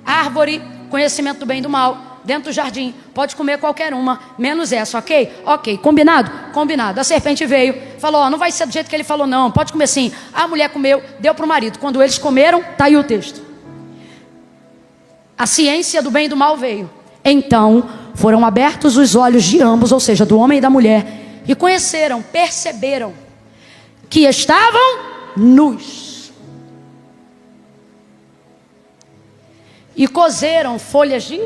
Árvore, conhecimento do bem e do mal, dentro do jardim, pode comer qualquer uma, menos essa, ok? Ok, combinado? Combinado. A serpente veio, falou, ó, não vai ser do jeito que ele falou não, pode comer sim. A mulher comeu, deu para o marido. Quando eles comeram, está aí o texto. A ciência do bem e do mal veio. Então foram abertos os olhos de ambos, ou seja, do homem e da mulher, e conheceram, perceberam que estavam nus. E coseram folhas de...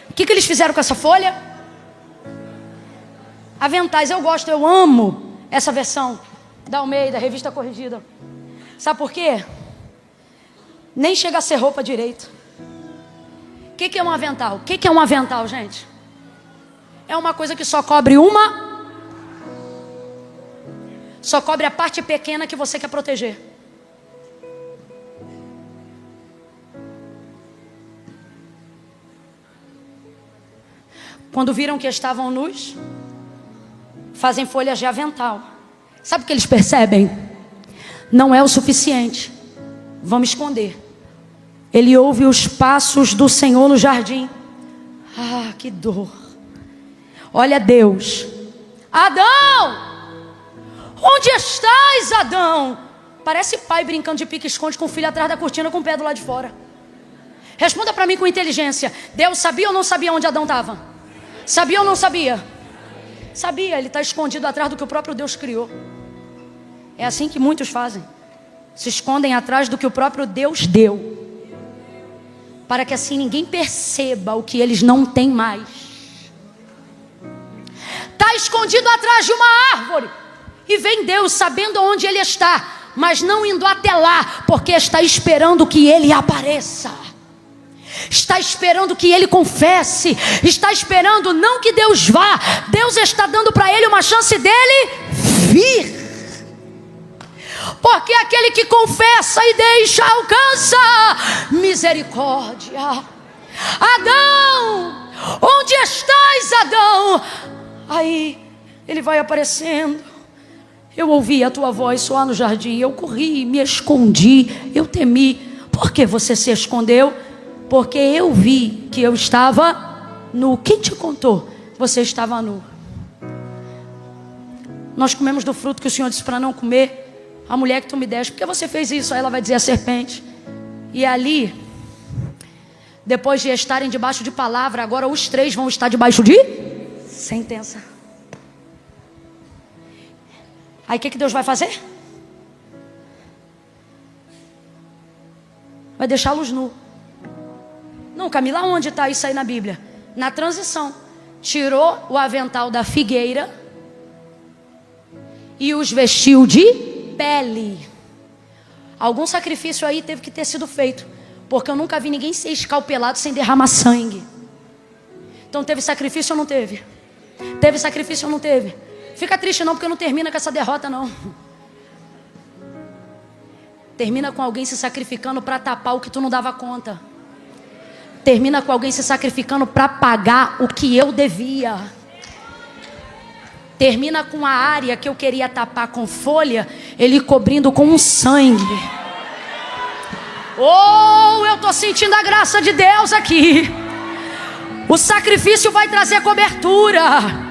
O que eles fizeram com essa folha? Aventais. Eu gosto, eu amo essa versão da Almeida, revista corrigida. Sabe por quê? Nem chega a ser roupa direito. O que é um avental? O que é um avental, gente? É uma coisa que só cobre uma... Só cobre a parte pequena que você quer proteger. Quando viram que estavam nus, fazem folhas de avental. Sabe o que eles percebem? Não é o suficiente. Vamos esconder. Ele ouve os passos do Senhor no jardim. Ah, que dor. Olha Deus. Adão! Onde estás, Adão? Parece pai brincando de pique-esconde com o filho atrás da cortina com o pé do lado de fora. Responda para mim com inteligência. Deus sabia ou não sabia onde Adão estava? Sabia ou não sabia? Sabia, ele está escondido atrás do que o próprio Deus criou. É assim que muitos fazem. Se escondem atrás do que o próprio Deus deu, para que assim ninguém perceba o que eles não têm mais. Está escondido atrás de uma árvore, e vem Deus sabendo onde ele está, mas não indo até lá, porque está esperando que ele apareça. Está esperando que ele confesse. Está esperando não que Deus vá. Deus está dando para ele uma chance dele vir. Porque aquele que confessa e deixa alcança misericórdia. Adão, onde estás, Adão? Aí ele vai aparecendo. Eu ouvi a tua voz soar no jardim. Eu corri, me escondi, eu temi. Por que você se escondeu? Porque eu vi que eu estava nu. Quem te contou? Você estava nu. Nós comemos do fruto que o Senhor disse para não comer. A mulher que tu me deste, por que você fez isso? Aí ela vai dizer a serpente. E ali, depois de estarem debaixo de palavra, agora os três vão estar debaixo de sentença. Aí o que Deus vai fazer? Vai deixá-los nu. Não, Camila, onde está isso aí na Bíblia? Na transição. Tirou o avental da figueira e os vestiu de pele. Algum sacrifício aí teve que ter sido feito, porque eu nunca vi ninguém ser escalpelado sem derramar sangue. Então teve sacrifício ou não teve? Teve sacrifício ou não teve? Fica triste não, porque não termina com essa derrota não. Termina com alguém se sacrificando para tapar o que tu não dava conta. Termina com alguém se sacrificando para pagar o que eu devia. Termina com a área que eu queria tapar com folha, ele cobrindo com um sangue. Oh, eu estou sentindo a graça de Deus aqui. O sacrifício vai trazer cobertura.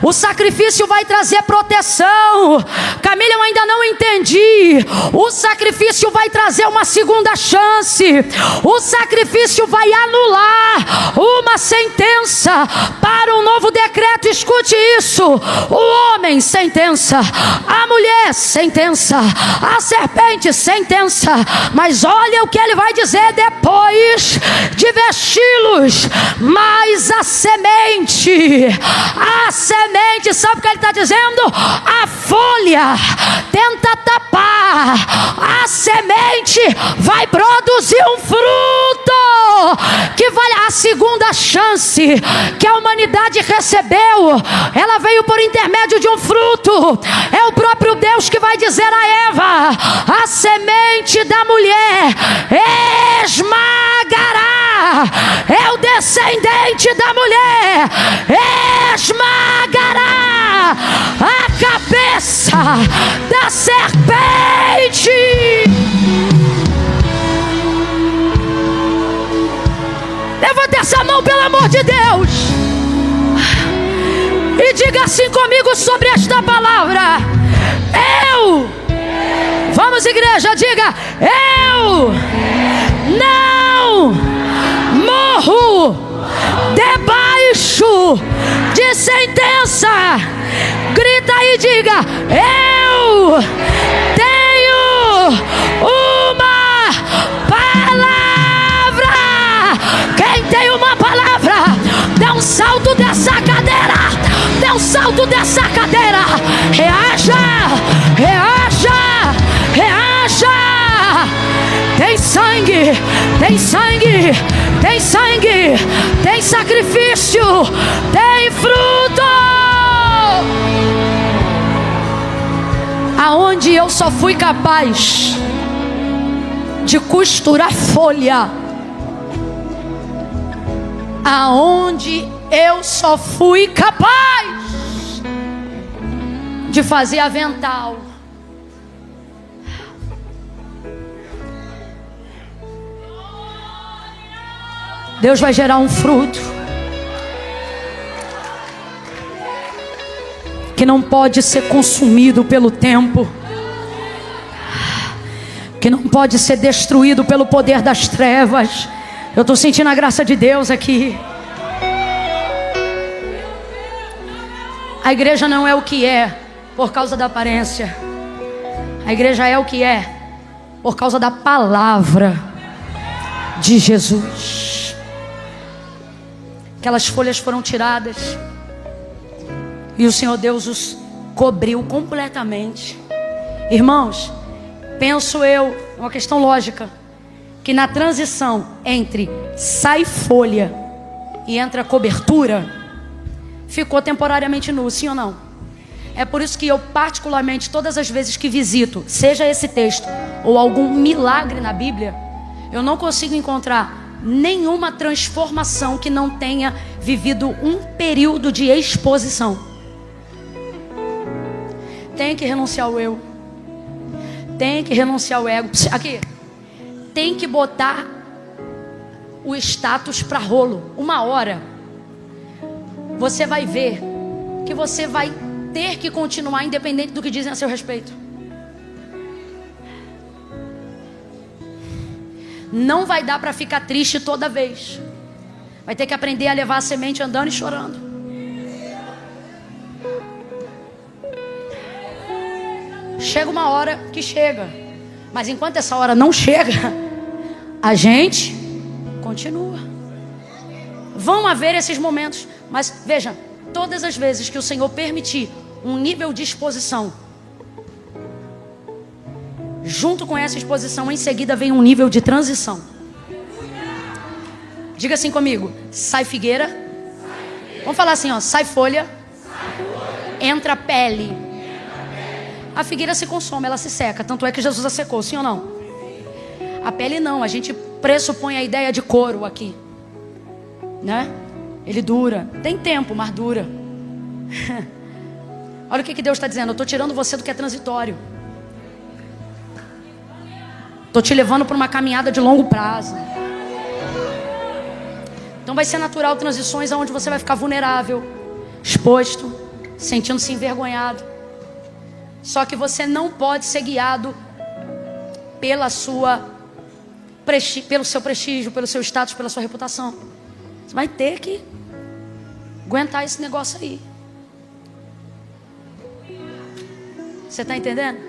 O sacrifício vai trazer proteção. Camila, eu ainda não entendi. O sacrifício vai trazer uma segunda chance. O sacrifício vai anular uma sentença para um novo decreto. Escute isso. O homem, sentença. A mulher, sentença. A serpente, sentença. Mas olha o que ele vai dizer depois de vesti-los. Mas a semente, sabe o que ele está dizendo? A folha tenta tapar, a semente vai produzir um fruto que vai a segunda chance que a humanidade recebeu. Ela veio por intermédio de um fruto. É o próprio Deus que vai dizer a Eva: a semente da mulher esmagará. É o descendente da mulher esmagará a cabeça da serpente. Levanta essa mão, pelo amor de Deus, e diga assim comigo sobre esta palavra: vamos, igreja, diga: eu não morro debaixo de sentença. Grita e diga: eu tenho uma palavra. Quem tem uma palavra, dá um salto dessa cadeira. Dá um salto dessa cadeira. Reaja, reaja, reaja. Tem sangue, tem sangue, tem sangue, tem sacrifício, tem fruto. Aonde eu só fui capaz de costurar folha, aonde eu só fui capaz de fazer avental, Deus vai gerar um fruto que não pode ser consumido pelo tempo. que não pode ser destruído pelo poder das trevas. Eu estou sentindo a graça de Deus aqui. A igreja não é o que é por causa da aparência. A igreja é o que é por causa da palavra de Jesus. Aquelas folhas foram tiradas e o Senhor Deus os cobriu completamente. Irmãos, penso eu, uma questão lógica, que na transição entre sai folha e entra cobertura, ficou temporariamente nu, sim ou não? É por isso que eu particularmente, todas as vezes que visito, seja esse texto ou algum milagre na Bíblia, eu não consigo encontrar nenhuma transformação que não tenha vivido um período de exposição. Tem que renunciar ao eu. Tem que renunciar ao ego. Aqui. Tem que botar o status para rolo. Uma hora você vai ver que você vai ter que continuar independente do que dizem a seu respeito. Não vai dar para ficar triste toda vez. Vai ter que aprender a levar a semente andando e chorando. Chega uma hora que chega. Mas enquanto essa hora não chega, a gente continua. Vão haver esses momentos. Mas veja, todas as vezes que o Senhor permitir um nível de exposição, junto com essa exposição, em seguida vem um nível de transição. Diga assim comigo: sai figueira. Vamos falar assim, ó: sai folha, entra pele. A figueira se consome, ela se seca. Tanto é que Jesus a secou, sim ou não? A pele não, a gente pressupõe a ideia de couro aqui, né? Ele dura, tem tempo, mas dura. Olha o que Deus está dizendo: eu estou tirando você do que é transitório. Estou te levando para uma caminhada de longo prazo. Então vai ser natural transições onde você vai ficar vulnerável, exposto, sentindo-se envergonhado. Só que você não pode ser guiado pelo seu prestígio, pelo seu status, pela sua reputação. Você vai ter que aguentar esse negócio aí. Você está entendendo?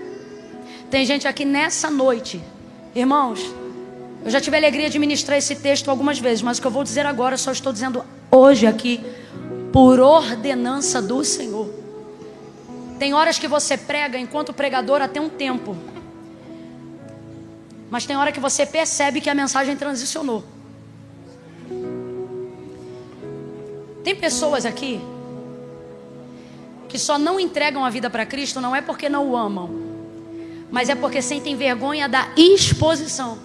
Tem gente aqui nessa noite, irmãos, eu já tive a alegria de ministrar esse texto algumas vezes, mas o que eu vou dizer agora, eu só estou dizendo hoje aqui, por ordenança do Senhor. Tem horas que você prega enquanto pregador até um tempo, mas tem hora que você percebe que a mensagem transicionou. Tem pessoas aqui que só não entregam a vida para Cristo, não é porque não o amam, mas é porque sentem vergonha da exposição.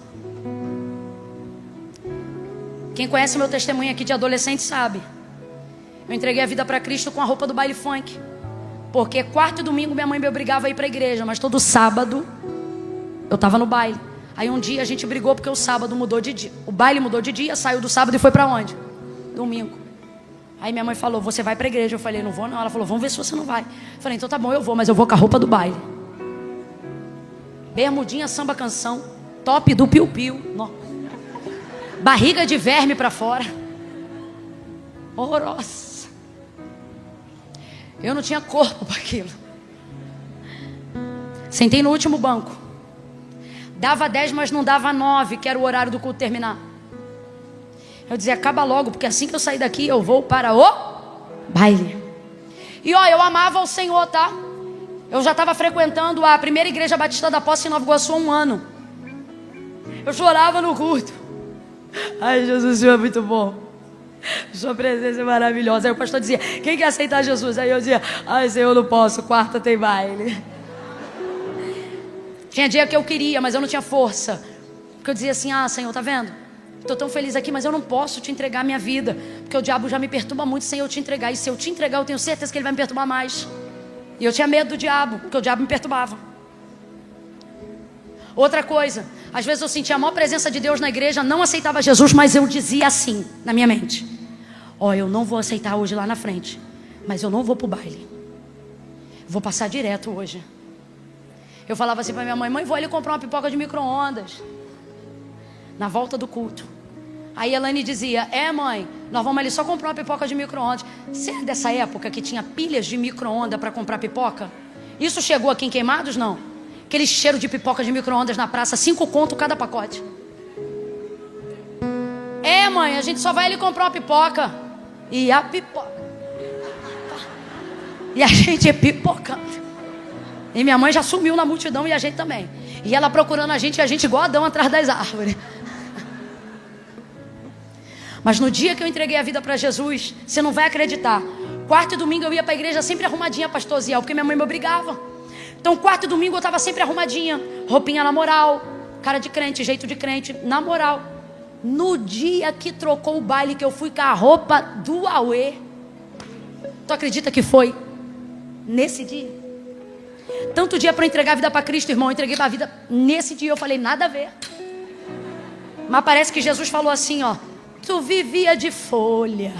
Quem conhece meu testemunho aqui de adolescente sabe. Eu entreguei a vida para Cristo com a roupa do baile funk, porque quarto e domingo minha mãe me obrigava a ir para a igreja, mas todo sábado eu estava no baile. Aí um dia a gente brigou porque o sábado mudou de dia. O baile mudou de dia, saiu do sábado e foi para onde? Domingo. Aí minha mãe falou: você vai para a igreja? Eu falei: não vou não. Ela falou: vamos ver se você não vai. Eu falei: então tá bom, eu vou, mas eu vou com a roupa do baile. Bermudinha, samba canção, top do piu-piu, barriga de verme para fora, horrorosa. Eu não tinha corpo para aquilo. Sentei no último banco. Dava 10, mas não dava 9, que era o horário do culto terminar. Eu dizia: acaba logo, porque assim que eu sair daqui eu vou para o baile. E ó, eu amava o Senhor, tá? Eu já estava frequentando a primeira igreja batista da Posse em Nova Iguaçu há 1 ano. Eu chorava no culto. Ai, Jesus, o Senhor é muito bom. Sua presença é maravilhosa. Aí o pastor dizia: quem quer aceitar Jesus? Aí eu dizia: ai, Senhor, eu não posso, quarta tem baile. Tinha dia que eu queria, mas eu não tinha força. Porque eu dizia assim: ah, Senhor, tá vendo? Estou tão feliz aqui, mas eu não posso te entregar a minha vida, porque o diabo já me perturba muito sem eu te entregar. E se eu te entregar, eu tenho certeza que ele vai me perturbar mais. E eu tinha medo do diabo, porque o diabo me perturbava. Outra coisa, às vezes eu sentia a maior presença de Deus na igreja, não aceitava Jesus, mas eu dizia assim, na minha mente: ó, eu não vou aceitar hoje lá na frente, mas eu não vou pro baile. Vou passar direto hoje. Eu falava assim para minha mãe: mãe, vou ali comprar uma pipoca de micro-ondas na volta do culto. Aí a Elaine dizia: mãe, nós vamos ali só comprar uma pipoca de micro-ondas. Você é dessa época que tinha pilhas de micro-ondas para comprar pipoca? Isso chegou aqui em Queimados, não? Aquele cheiro de pipoca de micro-ondas na praça, 5 conto cada pacote. Mãe, a gente só vai ali comprar uma pipoca. E a pipoca. E a gente é pipoca. E minha mãe já sumiu na multidão e a gente também. E ela procurando a gente e a gente igual Adão atrás das árvores. Mas no dia que eu entreguei a vida para Jesus, você não vai acreditar. Quarto e domingo eu ia para a igreja sempre arrumadinha, pastor Ziel, porque minha mãe me obrigava. Então quarto e domingo eu estava sempre arrumadinha. Roupinha na moral, cara de crente, jeito de crente, na moral. No dia que trocou o baile, que eu fui com a roupa do Aue, tu acredita que foi nesse dia? Tanto dia para entregar a vida para Cristo, irmão, eu entreguei para a vida nesse dia. Eu falei, nada a ver. Mas parece que Jesus falou assim, ó: tu vivia de folha,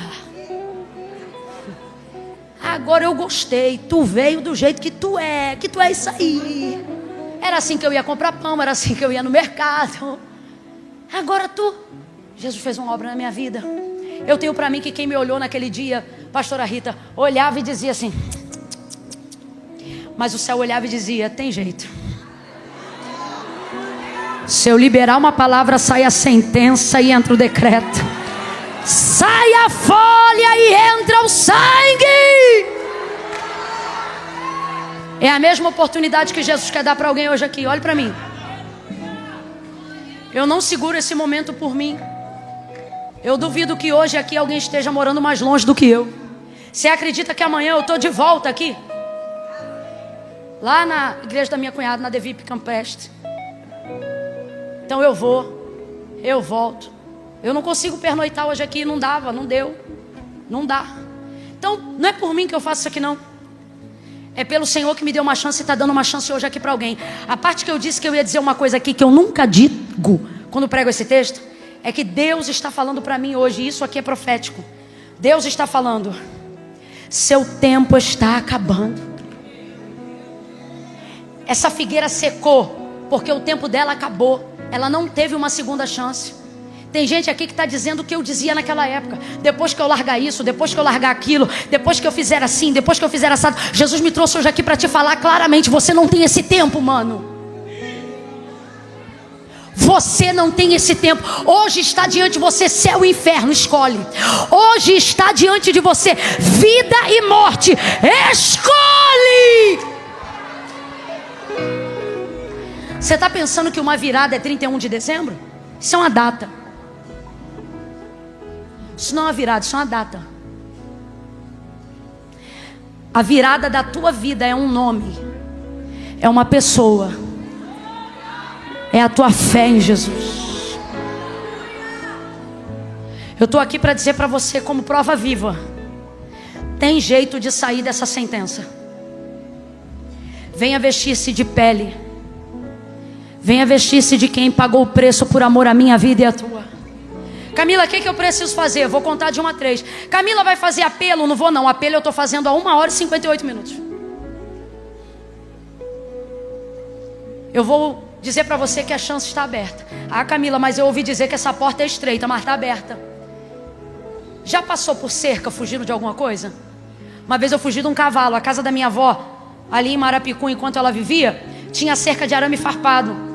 agora eu gostei, tu veio do jeito que tu é isso aí. Era assim que eu ia comprar pão, era assim que eu ia no mercado. Agora Jesus fez uma obra na minha vida. Eu tenho para mim que quem me olhou naquele dia, pastora Rita, olhava e dizia assim, mas o céu olhava e dizia: tem jeito. Se eu liberar uma palavra, sai a sentença e entra o decreto. Sai a folha e entra o sangue. É a mesma oportunidade que Jesus quer dar para alguém hoje aqui. Olhe para mim. Eu não seguro esse momento por mim. Eu duvido que hoje aqui alguém esteja morando mais longe do que eu. Você acredita que amanhã eu estou de volta aqui? Lá na igreja da minha cunhada, na Devip Campestre. Então eu volto. Eu não consigo pernoitar hoje aqui, não dava, não deu. Não dá. Então não é por mim que eu faço isso aqui não. É pelo Senhor que me deu uma chance e está dando uma chance hoje aqui para alguém. A parte que eu disse que eu ia dizer uma coisa aqui que eu nunca digo quando prego esse texto, é que Deus está falando para mim hoje. Isso aqui é profético. Deus está falando: seu tempo está acabando. Essa figueira secou porque o tempo dela acabou. Ela não teve uma segunda chance. Tem gente aqui que está dizendo o que eu dizia naquela época. Depois que eu largar isso, depois que eu largar aquilo, depois que eu fizer assim, depois que eu fizer assado. Jesus me trouxe hoje aqui para te falar claramente: você não tem esse tempo, mano. Você não tem esse tempo. Hoje está diante de você céu e inferno, escolhe. Hoje está diante de você vida e morte, escolhe. Você está pensando que uma virada é 31 de dezembro? Isso é uma data. Isso não é uma virada, isso é uma data. A virada da tua vida é um nome, é uma pessoa, é a tua fé em Jesus. Eu estou aqui para dizer para você, como prova viva: tem jeito de sair dessa sentença. Venha vestir-se de pele. Venha vestir-se de quem pagou o preço por amor à minha vida e à tua. Camila, o que eu preciso fazer? Vou contar de 1 a 3. Camila, vai fazer apelo? Não vou não. Apelo eu estou fazendo há 1 hora e 58 minutos. Eu vou dizer para você que a chance está aberta. Ah, Camila, mas eu ouvi dizer que essa porta é estreita, mas está aberta. Já passou por cerca fugindo de alguma coisa? Uma vez eu fugi de um cavalo. A casa da minha avó, ali em Marapicu, enquanto ela vivia, tinha cerca de arame farpado.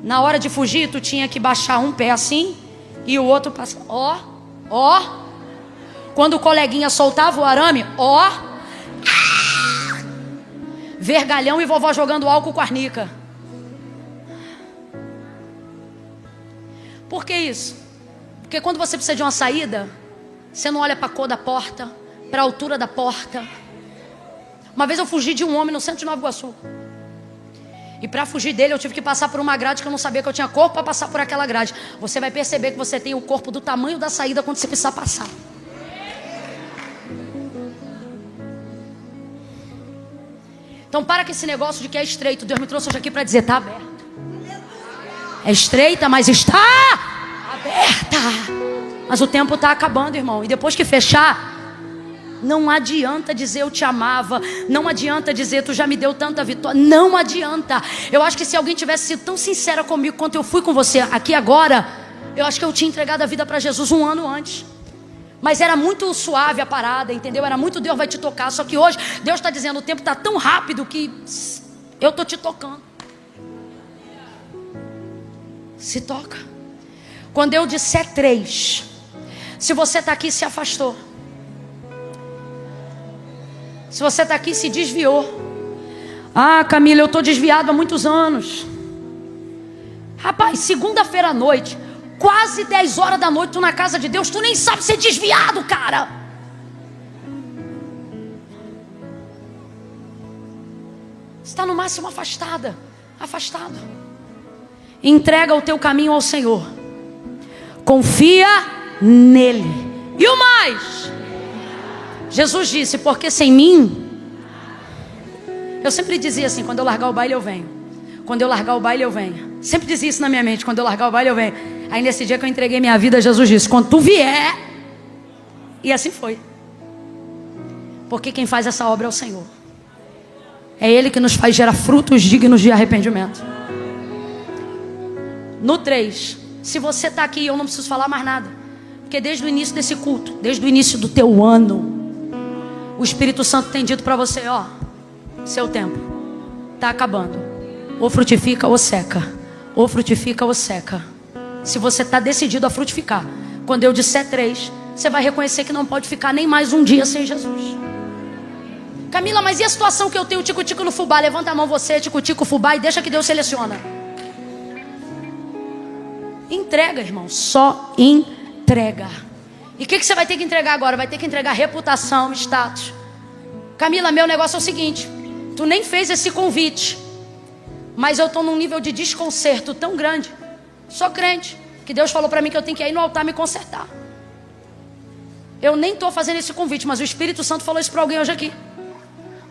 Na hora de fugir, tu tinha que baixar um pé assim e o outro passa. Ó. Quando o coleguinha soltava o arame, vergalhão e vovó jogando álcool com arnica. Por que isso? Porque quando você precisa de uma saída, você não olha para a cor da porta, para a altura da porta. Uma vez eu fugi de um homem no centro de Nova Iguaçu. E para fugir dele eu tive que passar por uma grade que eu não sabia que eu tinha corpo para passar por aquela grade. Você vai perceber que você tem o corpo do tamanho da saída quando você precisar passar. Então para com esse negócio de que é estreito. Deus me trouxe hoje aqui para dizer: está aberto. É estreita, mas está aberta. Mas o tempo está acabando, irmão. E depois que fechar, Não adianta dizer eu te amava. Não adianta dizer tu já me deu tanta vitória. Não adianta. Eu acho que se alguém tivesse sido tão sincera comigo quanto eu fui com você aqui agora, eu acho que eu tinha entregado a vida para Jesus 1 ano antes. Mas era muito suave a parada, entendeu? Era muito Deus vai te tocar. Só que hoje Deus está dizendo, o tempo está tão rápido que eu estou te tocando. Se toca. Quando eu disser 3, se você está aqui e se afastou, se você está aqui e se desviou, ah, Camila, eu estou desviado há muitos anos. Rapaz, segunda-feira à noite, quase 10 horas da noite, tu na casa de Deus, tu nem sabe ser desviado, cara. Você está no máximo afastado. Entrega o teu caminho ao Senhor. Confia nele. E o mais? Jesus disse, porque sem mim... Eu sempre dizia assim, quando eu largar o baile eu venho. Quando eu largar o baile eu venho. Sempre dizia isso na minha mente, quando eu largar o baile eu venho. Aí nesse dia que eu entreguei minha vida, Jesus disse, quando tu vier... E assim foi. Porque quem faz essa obra é o Senhor. É Ele que nos faz gerar frutos dignos de arrependimento. No 3, se você está aqui, eu não preciso falar mais nada. Porque desde o início desse culto, desde o início do teu ano, o Espírito Santo tem dito para você, ó, seu tempo está acabando. Ou frutifica ou seca. Ou frutifica ou seca. Se você está decidido a frutificar, quando eu disser 3, você vai reconhecer que não pode ficar nem mais um dia sem Jesus. Camila, mas e a situação que eu tenho tico-tico no fubá? Levanta a mão você, tico-tico, fubá, e deixa que Deus seleciona. Entrega, irmão, só entrega. E o que você vai ter que entregar agora? Vai ter que entregar reputação, status. Camila, meu negócio é o seguinte, tu nem fez esse convite, mas eu estou num nível de desconcerto tão grande. Sou crente, que Deus falou para mim que eu tenho que ir no altar me consertar. Eu nem estou fazendo esse convite, mas o Espírito Santo falou isso para alguém hoje aqui.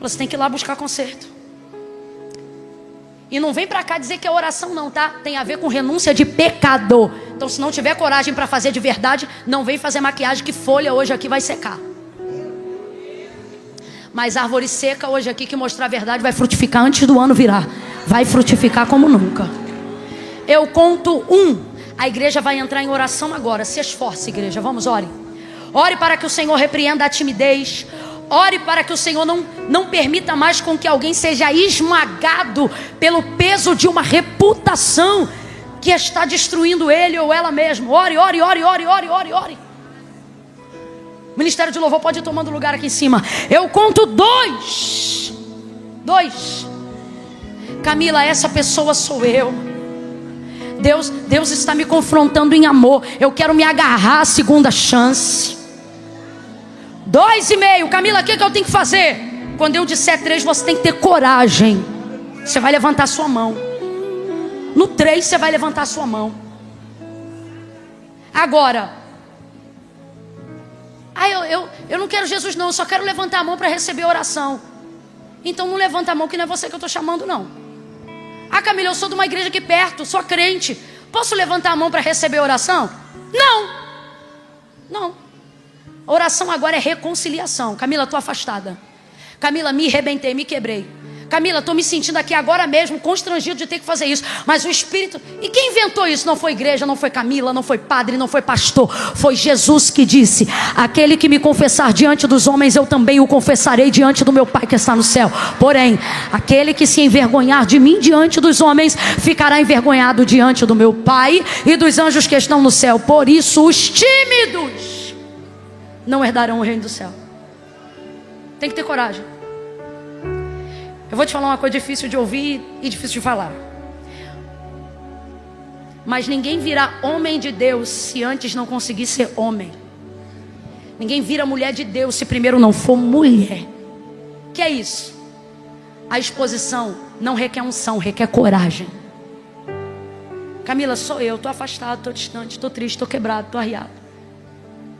Você tem que ir lá buscar conserto. E não vem para cá dizer que é oração não, tá? Tem a ver com renúncia de pecado. Então se não tiver coragem para fazer de verdade, não vem fazer maquiagem, que folha hoje aqui vai secar. Mas árvore seca hoje aqui que mostrar a verdade vai frutificar antes do ano virar. Vai frutificar como nunca. Eu conto 1. A igreja vai entrar em oração agora. Se esforce, igreja. Vamos, ore. Ore para que o Senhor repreenda a timidez. Ore para que o Senhor não permita mais com que alguém seja esmagado pelo peso de uma reputação que está destruindo ele ou ela mesmo. Ore, ore, ore, ore, ore, ore, ore. O Ministério de Louvor pode ir tomando lugar aqui em cima. Eu conto 2. Camila, essa pessoa sou eu. Deus está me confrontando em amor. Eu quero me agarrar à segunda chance. 2,5. Camila, o que eu tenho que fazer? Quando eu disser 3, você tem que ter coragem. Você vai levantar sua mão. No 3, você vai levantar sua mão. Agora, eu não quero Jesus não, eu só quero levantar a mão para receber oração. Então não levanta a mão, que não é você que eu estou chamando não. Ah, Camila, eu sou de uma igreja aqui perto, sou crente. Posso levantar a mão para receber oração? Não. A oração agora é reconciliação. Camila, estou afastada. Camila, me arrebentei, me quebrei. Camila, estou me sentindo aqui agora mesmo constrangido de ter que fazer isso. Mas o Espírito... E quem inventou isso? Não foi igreja, não foi Camila, não foi padre, não foi pastor. Foi Jesus que disse: aquele que me confessar diante dos homens, eu também o confessarei diante do meu Pai que está no céu. Porém, aquele que se envergonhar de mim diante dos homens, ficará envergonhado diante do meu Pai e dos anjos que estão no céu. Por isso os tímidos não herdarão o reino do céu. Tem que ter coragem. Eu vou te falar uma coisa difícil de ouvir e difícil de falar. Mas ninguém virá homem de Deus se antes não conseguir ser homem. Ninguém vira mulher de Deus se primeiro não for mulher. Que é isso? A exposição não requer unção, requer coragem. Camila, sou eu, estou afastado, estou distante, estou triste, estou quebrado, estou arriado.